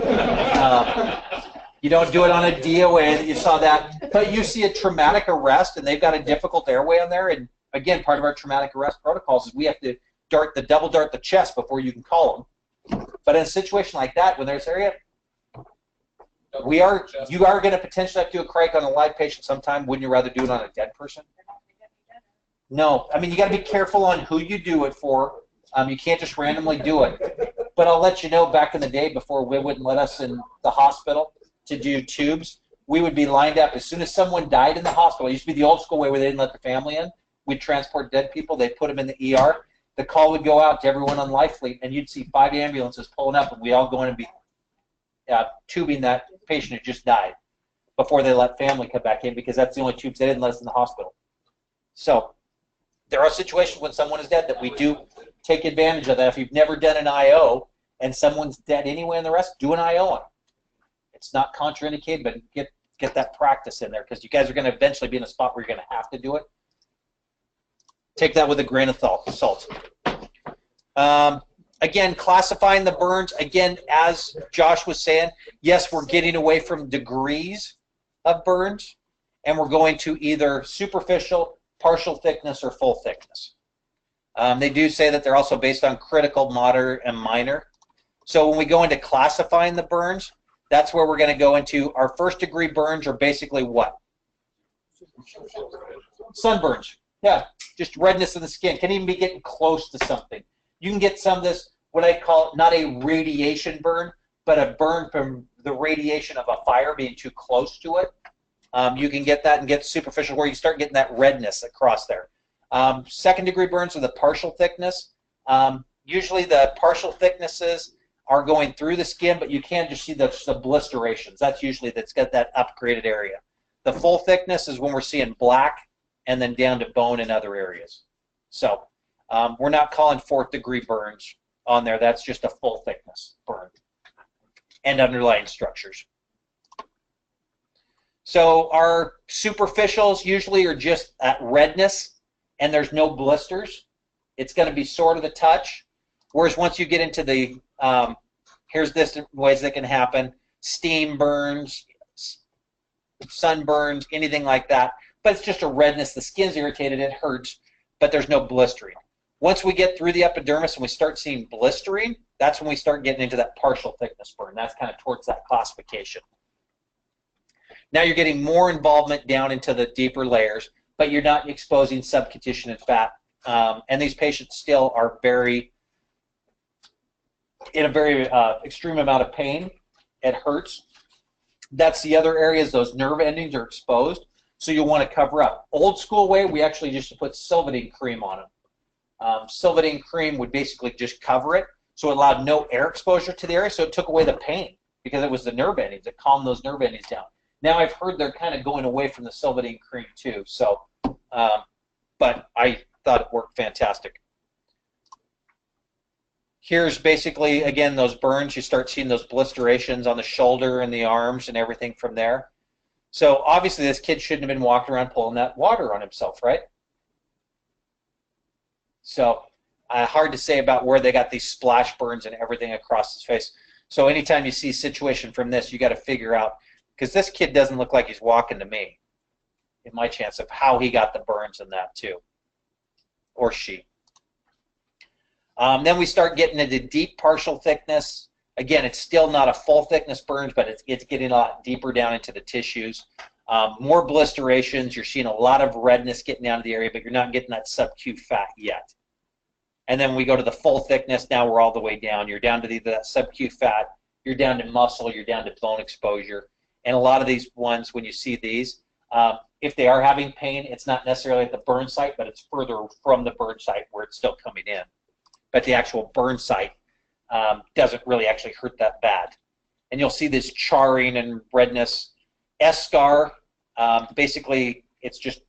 You don't do it on a DOA that you saw that. But you see a traumatic arrest and they've got a difficult airway on there. And again, part of our traumatic arrest protocols is we have to double dart the chest before you can call them. But in a situation like that, when there's area, you are going to potentially have to do a crike on a live patient sometime. Wouldn't you rather do it on a dead person? No. I mean, you got to be careful on who you do it for. You can't just randomly do it. But I'll let you know, back in the day, before we wouldn't let us in the hospital to do tubes, we would be lined up. As soon as someone died in the hospital, it used to be the old school way where they didn't let the family in. We'd transport dead people. They'd put them in the ER. The call would go out to everyone on Life Fleet, and you'd see 5 ambulances pulling up, and we'd all go in and be tubing that patient who just died before they let family come back in, because that's the only tubes they didn't let us in the hospital. So there are situations when someone is dead that we do take advantage of that. If you've never done an IO and someone's dead anyway in the rest, do an IO on them. It's not contraindicated, but get that practice in there, because you guys are going to eventually be in a spot where you're going to have to do it. Take that with a grain of salt. Again, classifying the burns, again, as Josh was saying, yes, we're getting away from degrees of burns, and we're going to either superficial, partial thickness, or full thickness. They do say that they're also based on critical, moderate, and minor. So when we go into classifying the burns, that's where we're going to go into our first-degree burns are basically what? Sunburns. Yeah, just redness in the skin. Can even be getting close to something. You can get some of this, what I call not a radiation burn, but a burn from the radiation of a fire being too close to it. You can get that and get superficial where you start getting that redness across there. Second-degree burns are the partial thickness. Usually the partial thicknesses are going through the skin, but you can just see the blisterations. That's usually that's got that upgraded area. The full thickness is when we're seeing black and then down to bone in other areas. So we're not calling fourth-degree burns on there. That's just a full thickness burn and underlying structures. So our superficials usually are just at redness and there's no blisters. It's going to be sort of the touch. Whereas once you get into the, here's this ways that can happen, steam burns, sunburns, anything like that. But it's just a redness. The skin's irritated, it hurts, but there's no blistering. Once we get through the epidermis and we start seeing blistering, that's when we start getting into that partial thickness burn. That's kind of towards that classification. Now you're getting more involvement down into the deeper layers, but you're not exposing subcutaneous and fat. And these patients still are in a very extreme amount of pain. It hurts. That's the other areas, those nerve endings are exposed, so you'll want to cover up. Old school way, we actually used to put Silvadene cream on them. Silvadene cream would basically just cover it, so it allowed no air exposure to the area, so it took away the pain. because it was the nerve endings. It calmed those nerve endings down. Now I've heard they're kind of going away from the Silvadene cream too. So, but I thought it worked fantastic. Here's basically, again, those burns. You start seeing those blisterations on the shoulder and the arms and everything from there. So obviously this kid shouldn't have been walking around pulling that water on himself, right? So hard to say about where they got these splash burns and everything across his face. So anytime you see a situation from this, you got to figure out, because this kid doesn't look like he's walking to me, in my chance of how he got the burns and that too, or she. Then we start getting into deep partial thickness. Again, it's still not a full thickness burns, but it's getting a lot deeper down into the tissues. More blisterations. You're seeing a lot of redness getting down to the area, but you're not getting that sub-Q fat yet. And then we go to the full thickness. Now we're all the way down. You're down to that sub-Q fat. You're down to muscle. You're down to bone exposure. And a lot of these ones, when you see these, if they are having pain, it's not necessarily at the burn site, but it's further from the burn site where it's still coming in. But the actual burn site doesn't really actually hurt that bad. And you'll see this charring and redness. S-scar, basically it's just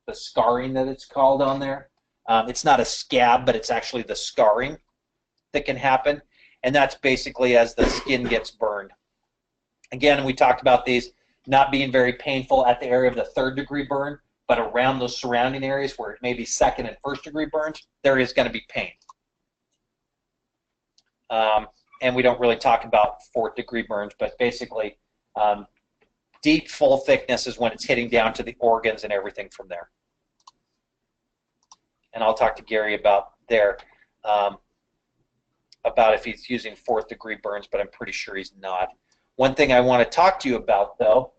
the scarring that it's called on there. It's not a scab, but it's actually the scarring that can happen. And that's basically as the skin gets burned. Again, we talked about these not being very painful at the area of the 3rd degree burn, but around those surrounding areas where it may be 2nd and 1st degree burns, there is going to be pain. And we don't really talk about 4th degree burns, but basically deep full thickness is when it's hitting down to the organs and everything from there. And I'll talk to Gary about there, about if he's using 4th degree burns, but I'm pretty sure he's not. One thing I want to talk to you about, though,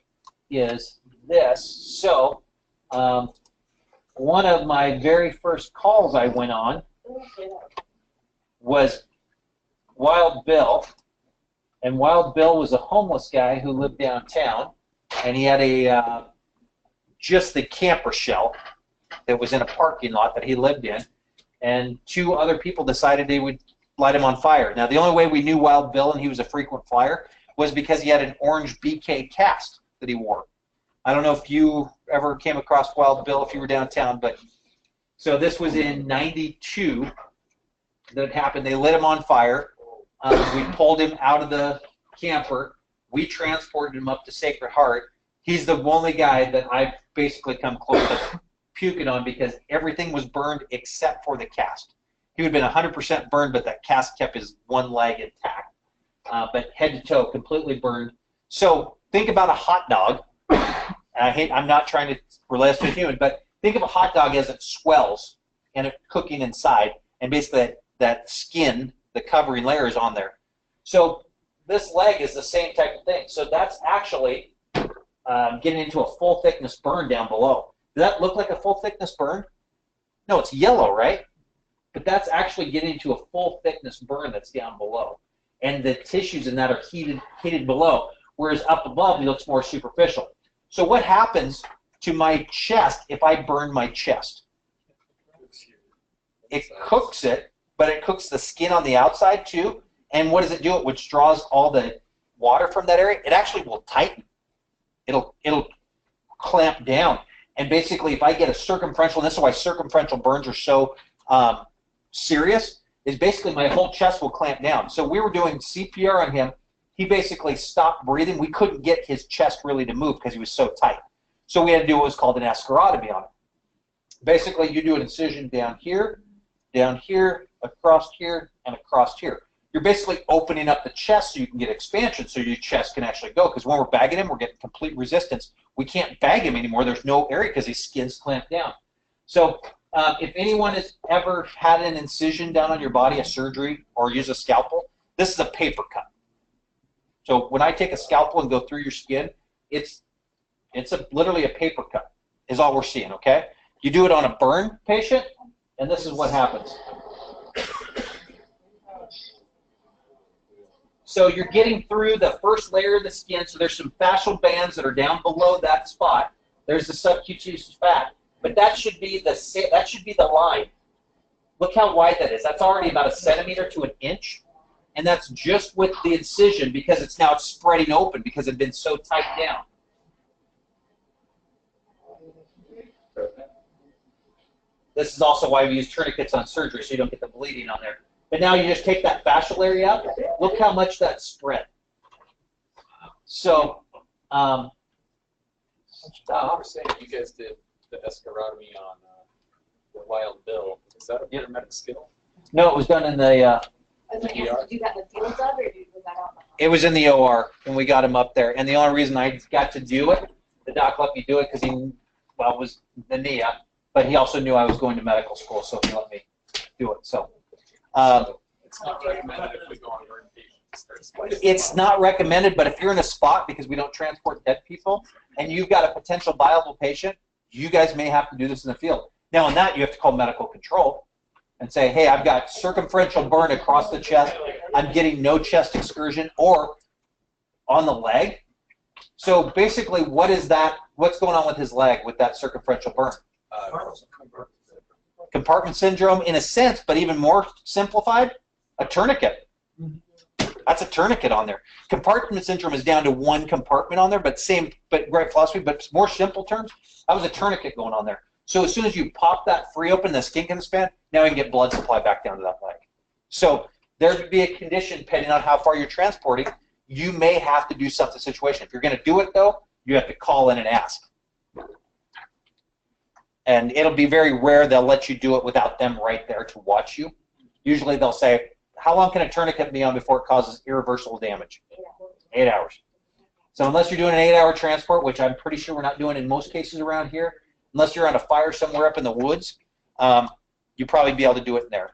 is this. So one of my very first calls I went on was Wild Bill. And Wild Bill was a homeless guy who lived downtown, and he had a just the camper shell that was in a parking lot that he lived in, and 2 other people decided they would light him on fire. Now, the only way we knew Wild Bill and he was a frequent flyer was because he had an orange BK cast that he wore. I don't know if you ever came across Wild Bill if you were downtown, but so this was in '92 that happened. They lit him on fire. We pulled him out of the camper. We transported him up to Sacred Heart. He's the only guy that I've basically come close to puking on because everything was burned except for the cast. He would have been 100% burned, but that cast kept his one leg intact. But head to toe, completely burned. So think about a hot dog. I'm not trying to relate to a human, but think of a hot dog as it swells and it's cooking inside, and basically that skin, the covering layer, is on there. So this leg is the same type of thing. So that's actually getting into a full thickness burn down below. Does that look like a full thickness burn? No, it's yellow, right? But that's actually getting into a full thickness burn that's down below. And the tissues in that are heated below, whereas up above it looks more superficial. So what happens to my chest if I burn my chest? It cooks it, but it cooks the skin on the outside too. And what does it do? It which draws all the water from that area. It actually will tighten. It'll clamp down. And basically, if I get a circumferential, and this is why circumferential burns are so serious, is basically my whole chest will clamp down. So we were doing CPR on him. He basically stopped breathing. We couldn't get his chest really to move because he was so tight. So we had to do what was called an aspiratomy on him. Basically, you do an incision down here, across here, and across here. You're basically opening up the chest so you can get expansion so your chest can actually go. Because when we're bagging him, we're getting complete resistance. We can't bag him anymore. There's no area because his skin's clamped down. So if anyone has ever had an incision done on your body, a surgery, or use a scalpel, this is a paper cut. So when I take a scalpel and go through your skin, it's literally a paper cut is all we're seeing, okay? You do it on a burn patient, and this is what happens. So you're getting through the first layer of the skin, so there's some fascial bands that are down below that spot. There's the subcutaneous fat, but that should be the line. Look how wide that is. That's already about 1 centimeter to 1 inch. and that's just with the incision because it's now spreading open because it's been so tight down. This is also why we use tourniquets on surgery, so you don't get the bleeding on there. But now you just take that fascial area out. Look how much that spread. So, I remember saying you guys did the escharotomy on the Wild Bill. Is that a paramedic skill? no, it was done in the. I was like, did you do that in the field of, or was that out in the hospital? It was in the OR when we got him up there, and the only reason I got to do it, the doc let me do it because he, well, it was the NIA, but he also knew I was going to medical school, so he let me do it. So. It's not recommended if we go on burn patients. It's not recommended, but if you're in a spot, because we don't transport dead people, and you've got a potential viable patient, you guys may have to do this in the field. Now, on that, you have to call medical control and say, hey, I've got circumferential burn across the chest. I'm getting no chest excursion or on the leg. So basically, what is that? What's going on with his leg with that circumferential burn? Compartment syndrome in a sense, but even more simplified, a tourniquet. That's a tourniquet on there. Compartment syndrome is down to one compartment on there, but great philosophy, but more simple terms, that was a tourniquet going on there. So as soon as you pop that free open, the skin can expand, now you can get blood supply back down to that leg. So there'd be a condition, depending on how far you're transporting, you may have to do something situation. If you're going to do it, though, you have to call in and ask. And it'll be very rare they'll let you do it without them right there to watch you. Usually they'll say, how long can a tourniquet be on before it causes irreversible damage? 8 hours. So unless you're doing an 8-hour transport, which I'm pretty sure we're not doing in most cases around here, unless you're on a fire somewhere up in the woods, you'll probably be able to do it in there.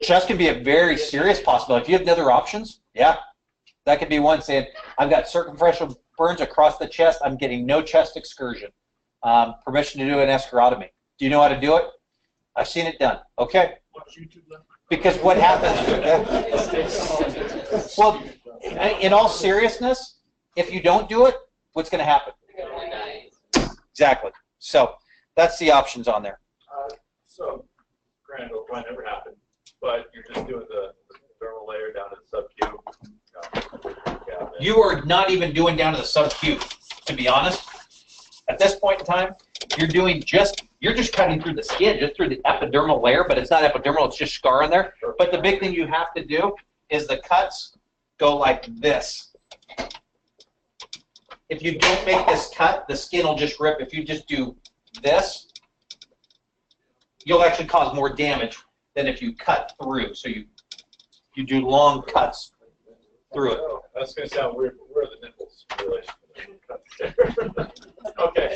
Chest can be a very serious possibility. If you have other options, yeah, that could be one saying, I've got circumferential burns across the chest, I'm getting no chest excursion. Permission to do an escharotomy. Do you know how to do it? I've seen it done. Okay. Because what happens, well, in all seriousness, if you don't do it, what's going to happen? Exactly. So that's the options on there. So, granted, it'll probably never happen, but you're just doing the dermal layer down to the sub-Q. You are not even doing down to the sub-Q, to be honest. At this point in time, you're just cutting through the skin, just through the epidermal layer, but it's not epidermal, it's just scar in there. But the big thing you have to do is the cuts go like this. If you don't make this cut, the skin will just rip. If you just do this, you'll actually cause more damage than if you cut through. So you do long cuts through it. That's going to sound weird, but where are the nipples really? Okay.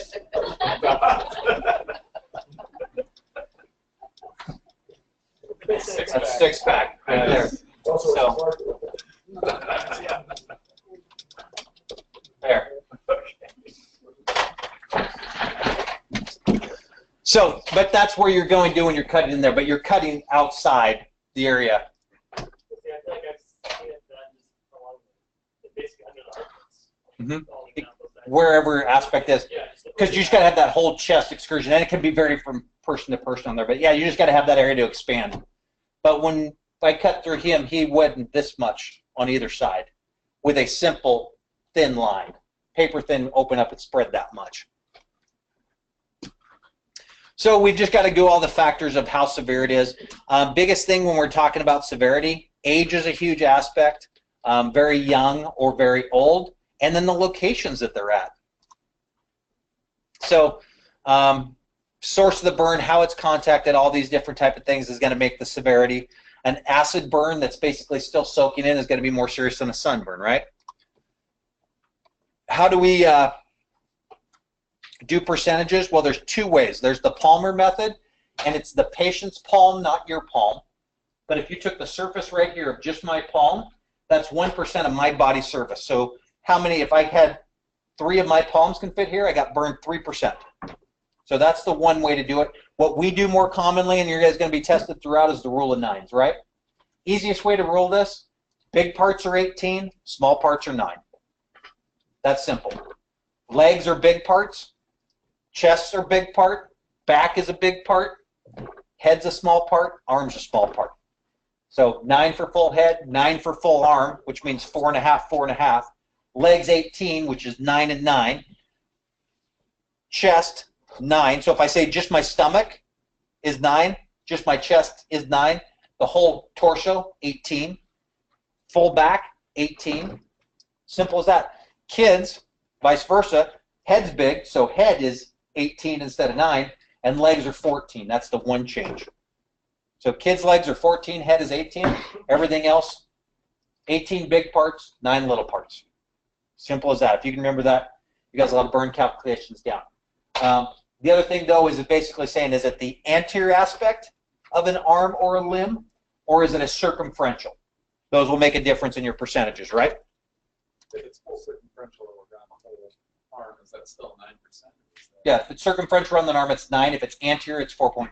That's six-pack right there. So, there. So, but that's where you're going to when you're cutting in there, but you're cutting outside the area. See, I feel like I've seen it done just along basically under the armpits. Wherever aspect is, Yeah, because you just got to have that whole chest excursion, and it can be vary from person to person on there. But yeah, you just got to have that area to expand. But when I cut through him, he wasn't this much on either side, with a simple thin line, paper thin, open up and spread that much. So we've just got to go all the factors of how severe it is. Biggest thing when we're talking about severity, age is a huge aspect. Very young or very old. And then the locations that they're at. So source of the burn, how it's contacted, all these different type of things is going to make the severity. An acid burn that's basically still soaking in is going to be more serious than a sunburn, right? How do we do percentages? Well, there's two ways. There's the Palmer method, and it's the patient's palm, not your palm. But if you took the surface right here of just my palm, that's 1% of my body surface. So how many, if I had 3 of my palms can fit here, I got burned 3%. So that's the one way to do it. What we do more commonly, and you guys going to be tested throughout, is the rule of 9s, right? Easiest way to rule this, big parts are 18, small parts are 9. That's simple. Legs are big parts, chests are big part, back is a big part, Head's a small part, arm's a small part. So 9 for full head, 9 for full arm, which means 4.5, 4.5. Legs 18, which is 9 and 9. Chest 9. So if I say just my stomach is 9, just my chest is 9. The whole torso 18. Full back 18. Simple as that. Kids, vice versa. Head's big, so head is 18 instead of 9, and legs are 14. That's the one change. So kids' legs are 14, head is 18. Everything else, 18 big parts, 9 little parts. Simple as that. If you can remember that, you guys will have burn calculations down. The other thing, though, is it basically saying, is it the anterior aspect of an arm or a limb, or is it a circumferential? Those will make a difference in your percentages, right? If it's full circumferential around the whole arm, is that still 9%? Yeah, if it's circumferential on the arm, it's 9. If it's anterior, it's 4.5.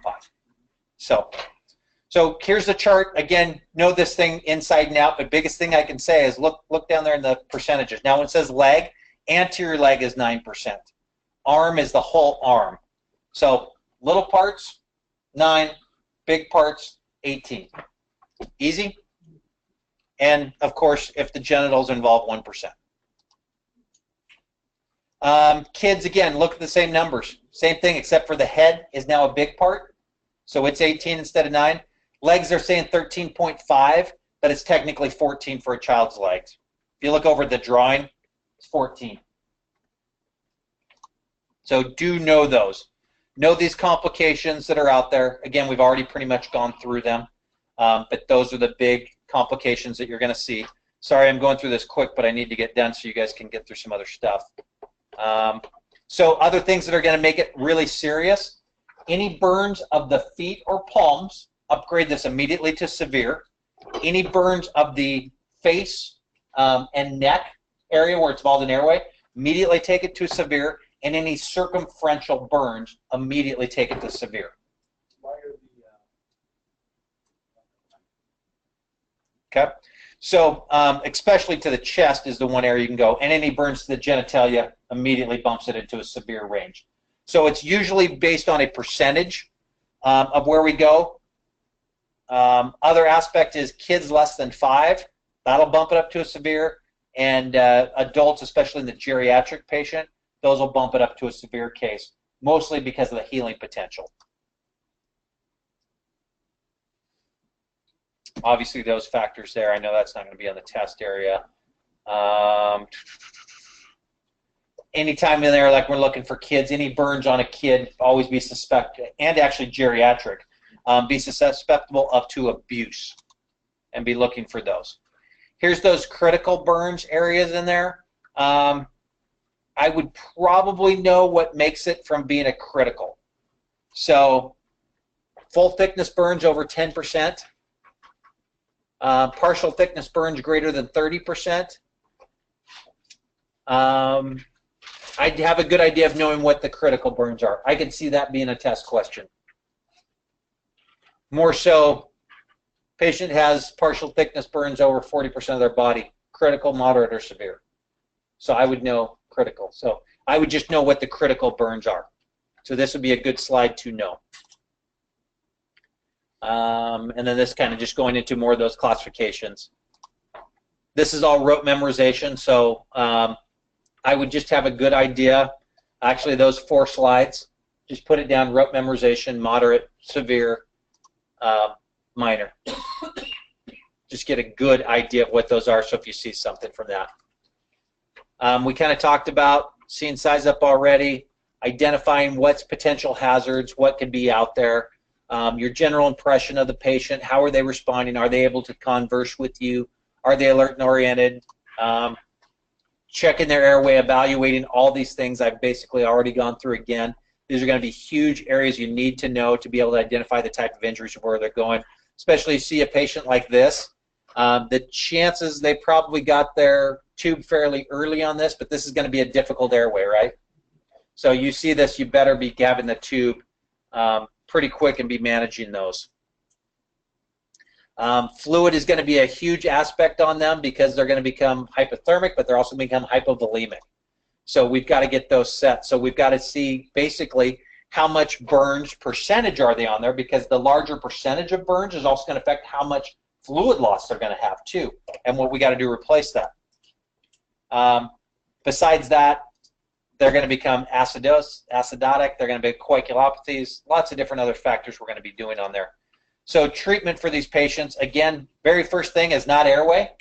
So here's the chart. Again, know this thing inside and out. The biggest thing I can say is look down there in the percentages. Now, when it says leg, anterior leg is 9%. Arm is the whole arm. So little parts, 9. Big parts, 18. Easy? And, of course, if the genitals involve 1%. Kids, again, look at the same numbers. Same thing, except for the head is now a big part. So it's 18 instead of 9. Legs are saying 13.5, but it's technically 14 for a child's legs. If you look over the drawing, it's 14. So do know those. Know these complications that are out there. Again, we've already pretty much gone through them, but those are the big complications that you're going to see. Sorry, I'm going through this quick, but I need to get done so you guys can get through some other stuff. So other things that are going to make it really serious, any burns of the feet or palms, upgrade this immediately to severe. Any burns of the face and neck area where it's involved in airway, immediately take it to severe. And any circumferential burns, immediately take it to severe. Okay, so especially to the chest is the one area you can go, and any burns to the genitalia immediately bumps it into a severe range. So it's usually based on a percentage of where we go. Other aspect is kids less than 5. That'll bump it up to a severe, and adults, especially in the geriatric patient, those will bump it up to a severe case, mostly because of the healing potential. Obviously, those factors there, I know that's not going to be on the test area. Anytime in there, like we're looking for kids, any burns on a kid, always be suspect, and actually geriatric, be susceptible up to abuse, and be looking for those. Here's those critical burns areas in there. I would probably know what makes it from being a critical. So full thickness burns over 10%. Partial thickness burns greater than 30%. I'd have a good idea of knowing what the critical burns are. I could see that being a test question. More so, patient has partial thickness burns over 40% of their body, critical, moderate, or severe. So I would know critical. So I would just know what the critical burns are. So this would be a good slide to know. And then this kind of just going into more of those classifications. This is all rote memorization, so I would just have a good idea. Actually, those 4 slides, just put it down, rote memorization, moderate, severe, minor. Just get a good idea of what those are, so if you see something from that. We kind of talked about seeing size up already, identifying what's potential hazards, what could be out there, your general impression of the patient, how are they responding, are they able to converse with you, are they alert and oriented, checking their airway, evaluating all these things I've basically already gone through again. These are going to be huge areas you need to know to be able to identify the type of injuries and where they're going, especially if you see a patient like this. The chances they probably got their tube fairly early on this, but this is going to be a difficult airway, right? So you see this, you better be having the tube pretty quick and be managing those. Fluid is going to be a huge aspect on them because they're going to become hypothermic, but they're also going to become hypovolemic. So we've got to get those set. So we've got to see basically how much burns percentage are they on there, because the larger percentage of burns is also going to affect how much fluid loss they're going to have too, and what we got to do to replace that. Besides that, they're going to become acidotic, they're going to be coagulopathies, lots of different other factors we're going to be doing on there. So treatment for these patients, again, very first thing is not airway.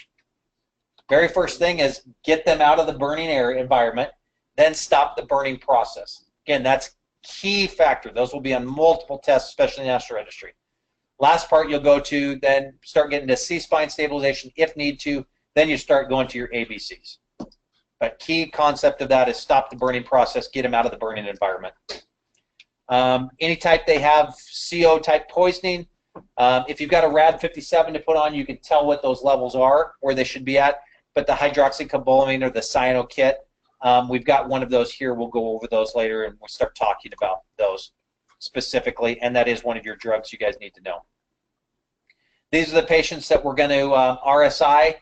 Very first thing is get them out of the burning area environment, then stop the burning process. Again, that's key factor. Those will be on multiple tests, especially in national registry. Last part you'll go to, then start getting to C-spine stabilization if need to, then you start going to your ABCs. But key concept of that is stop the burning process, get them out of the burning environment. Any type they have CO type poisoning, if you've got a RAD 57 to put on, you can tell what those levels are, where they should be at. But the hydroxycobalamin or the cyano kit, we've got one of those here. We'll go over those later and we'll start talking about those specifically, and that is one of your drugs you guys need to know. These are the patients that we're going to RSI,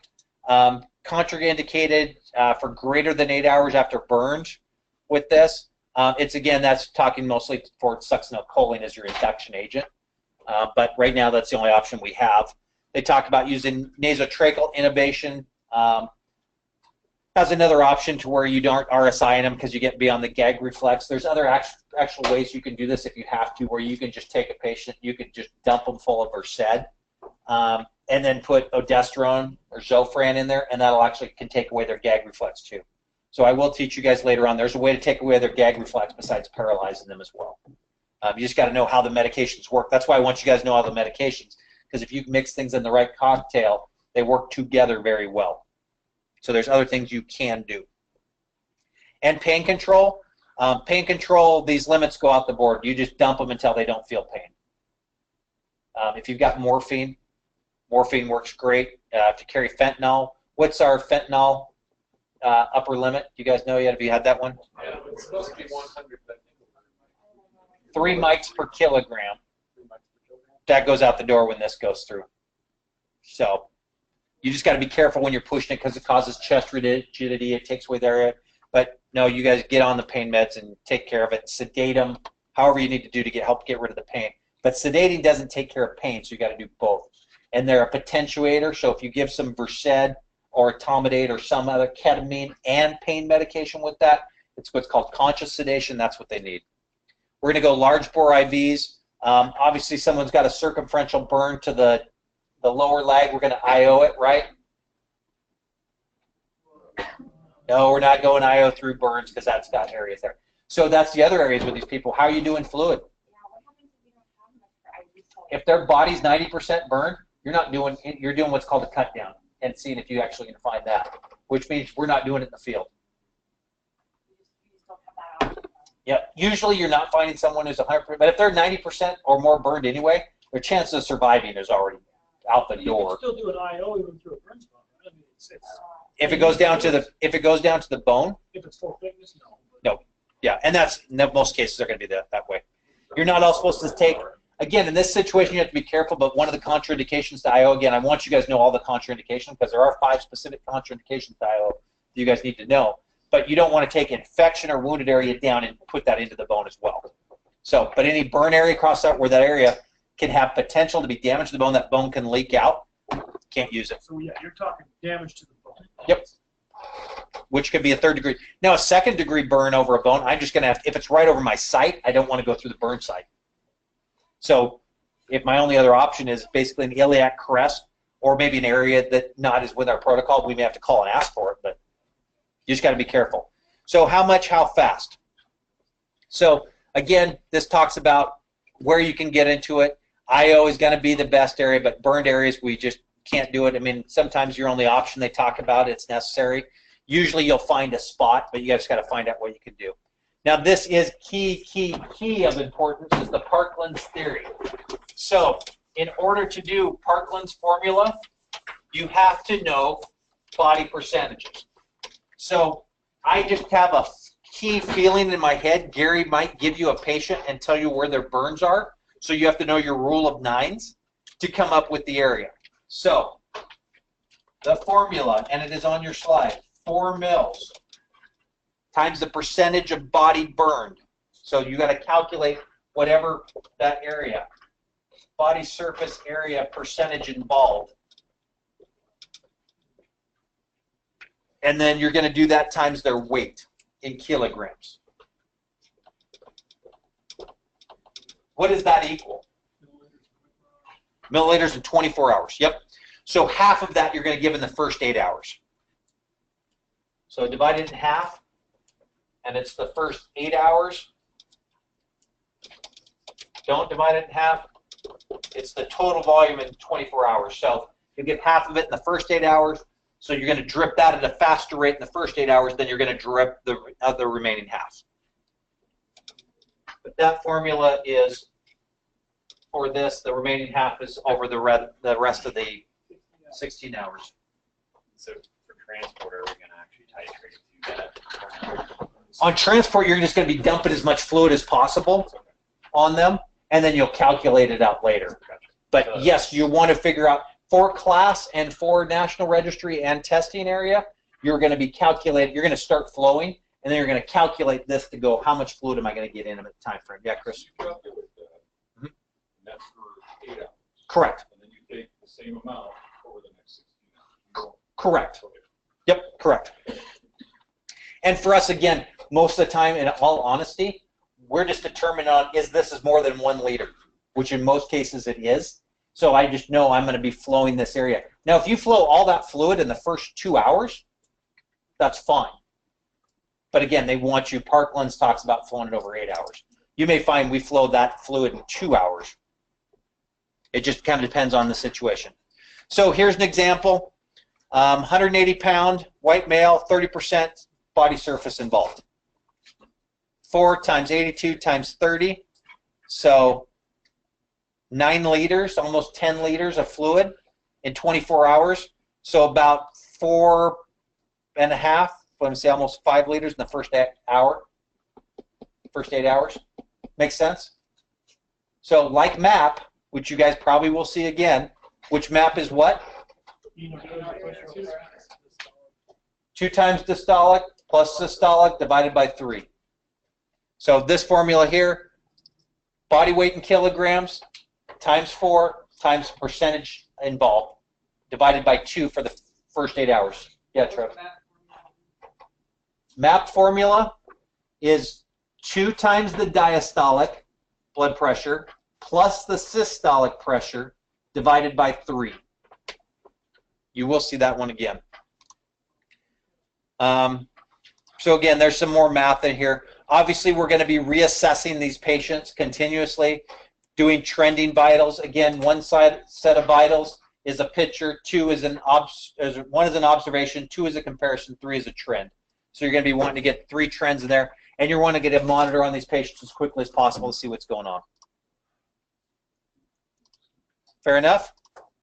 contraindicated for greater than 8 hours after burns with this. It's again, that's talking mostly for succinylcholine as your induction agent, but right now that's the only option we have. They talk about using nasotracheal intubation as another option to where you don't RSI in them because you get beyond the gag reflex. There's other actual ways you can do this if you have to, where you can just take a patient, you can just dump them full of Versed, and then put odestrone or Zofran in there, and that'll actually can take away their gag reflex too. So I will teach you guys later on. There's a way to take away their gag reflex besides paralyzing them as well. You just got to know how the medications work. That's why I want you guys to know all the medications, because if you mix things in the right cocktail, they work together very well. So there's other things you can do. And pain control. Pain control, these limits go out the board. You just dump them until they don't feel pain. If you've got morphine, morphine works great. If you carry fentanyl, what's our fentanyl upper limit? Do you guys know yet? Have you had that one? Yeah, it's supposed to be 100, but I think 3 mics per kilogram. That goes out the door when this goes through. So you just got to be careful when you're pushing it because it causes chest rigidity. It takes away the area. But no, you guys get on the pain meds and take care of it. Sedate them, however you need to do to help get rid of the pain. But sedating doesn't take care of pain, so you got to do both. And they're a potentiator, so if you give some Versed or etomidate or some other ketamine and pain medication with that, it's what's called conscious sedation. That's what they need. We're going to go large bore IVs. Obviously, someone's got a circumferential burn to the lower leg. We're going to IO it, right? No, we're not going IO through burns because that's got areas there. So that's the other areas with these people. How are you doing fluid? If their body's 90% burned, you're doing what's called a cut down and seeing if you actually can find that, which means we're not doing it in the field. Yep. Usually you're not finding someone who's 100%, but if they're 90% or more burned anyway, their chance of surviving is already out the door. You can still do an IO even through a burn spot. I mean, if it goes down to the bone. If it's full thickness, no. No. Yeah, and that's in most cases they're going to be that way. You're not all supposed to take. Again, in this situation, you have to be careful, but one of the contraindications to IO, again, I want you guys to know all the contraindications because there are 5 specific contraindications to IO that you guys need to know. But you don't want to take infection or wounded area down and put that into the bone as well. So, but any burn area across that where that area can have potential to be damaged to the bone, that bone can leak out, can't use it. So yeah, you're talking damage to the bone. Yep. Which could be a 3rd degree. Now, a 2nd degree burn over a bone, I'm just going to have, if it's right over my site, I don't want to go through the burn site. So if my only other option is basically an iliac crest or maybe an area that not is with our protocol, we may have to call and ask for it, but you just got to be careful. So how much, how fast? So again, this talks about where you can get into it. IO is going to be the best area, but burned areas, we just can't do it. I mean, sometimes your only option they talk about, it's necessary. Usually you'll find a spot, but you just got to find out what you can do. Now this is key of importance is the Parkland's theory. So in order to do Parkland's formula, you have to know body percentages. So I just have a key feeling in my head. Gary might give you a patient and tell you where their burns are. So you have to know your rule of 9s to come up with the area. So the formula, and it is on your slide, 4 mils times the percentage of body burned. So you got to calculate whatever that area, body surface area percentage involved. And then you're going to do that times their weight in kilograms. What does that equal? Milliliters in 24 hours. Yep. So half of that you're going to give in the first 8 hours. So divide it in half, and it's the first 8 hours. Don't divide it in half. It's the total volume in 24 hours. So you get half of it in the first 8 hours. So you're going to drip that at a faster rate in the first 8 hours, then you're going to drip the other remaining half. But that formula is for this, the remaining half is over the rest of the 16 hours. So for transport, are we going to actually titrate to that? On transport, you're just going to be dumping as much fluid as possible on them, and then you'll calculate it out later. But yes, you want to figure out for class and for national registry and testing area, you're going to be calculating, you're going to start flowing, and then you're going to calculate this to go, how much fluid am I going to get in at the time frame? Yeah, Chris? You calculate that, and that's for 8 hours. Correct. And then you take the same amount over the next 16 hours. Correct. Yep, correct. And for us, again, most of the time, in all honesty, we're just determined on, is this more than 1 liter, which in most cases it is. So I just know I'm going to be flowing this area. Now, if you flow all that fluid in the first 2 hours, that's fine. But again, they want you, Parkland's talks about flowing it over 8 hours. You may find we flow that fluid in 2 hours. It just kind of depends on the situation. So here's an example. 180-pound, white male, 30% body surface involved. 4 times 82 times 30. So 9 liters, almost 10 liters of fluid in 24 hours. So about 4 and a half, let me say almost 5 liters in the first hour, first 8 hours. Makes sense? So like MAP, which you guys probably will see again, which MAP is what? 2 times diastolic plus systolic divided by 3. So this formula here, body weight in kilograms times 4 times percentage involved divided by 2 for the first 8 hours. Yeah, Trev. MAP formula is 2 times the diastolic blood pressure plus the systolic pressure divided by 3. You will see that one again. So again, there's some more math in here. Obviously, we're going to be reassessing these patients continuously, doing trending vitals. Again, one set of vitals is a picture, 2 is an 1 is an observation, 2 is a comparison, 3 is a trend. So you're going to be wanting to get 3 trends in there, and you want to get a monitor on these patients as quickly as possible to see what's going on. Fair enough?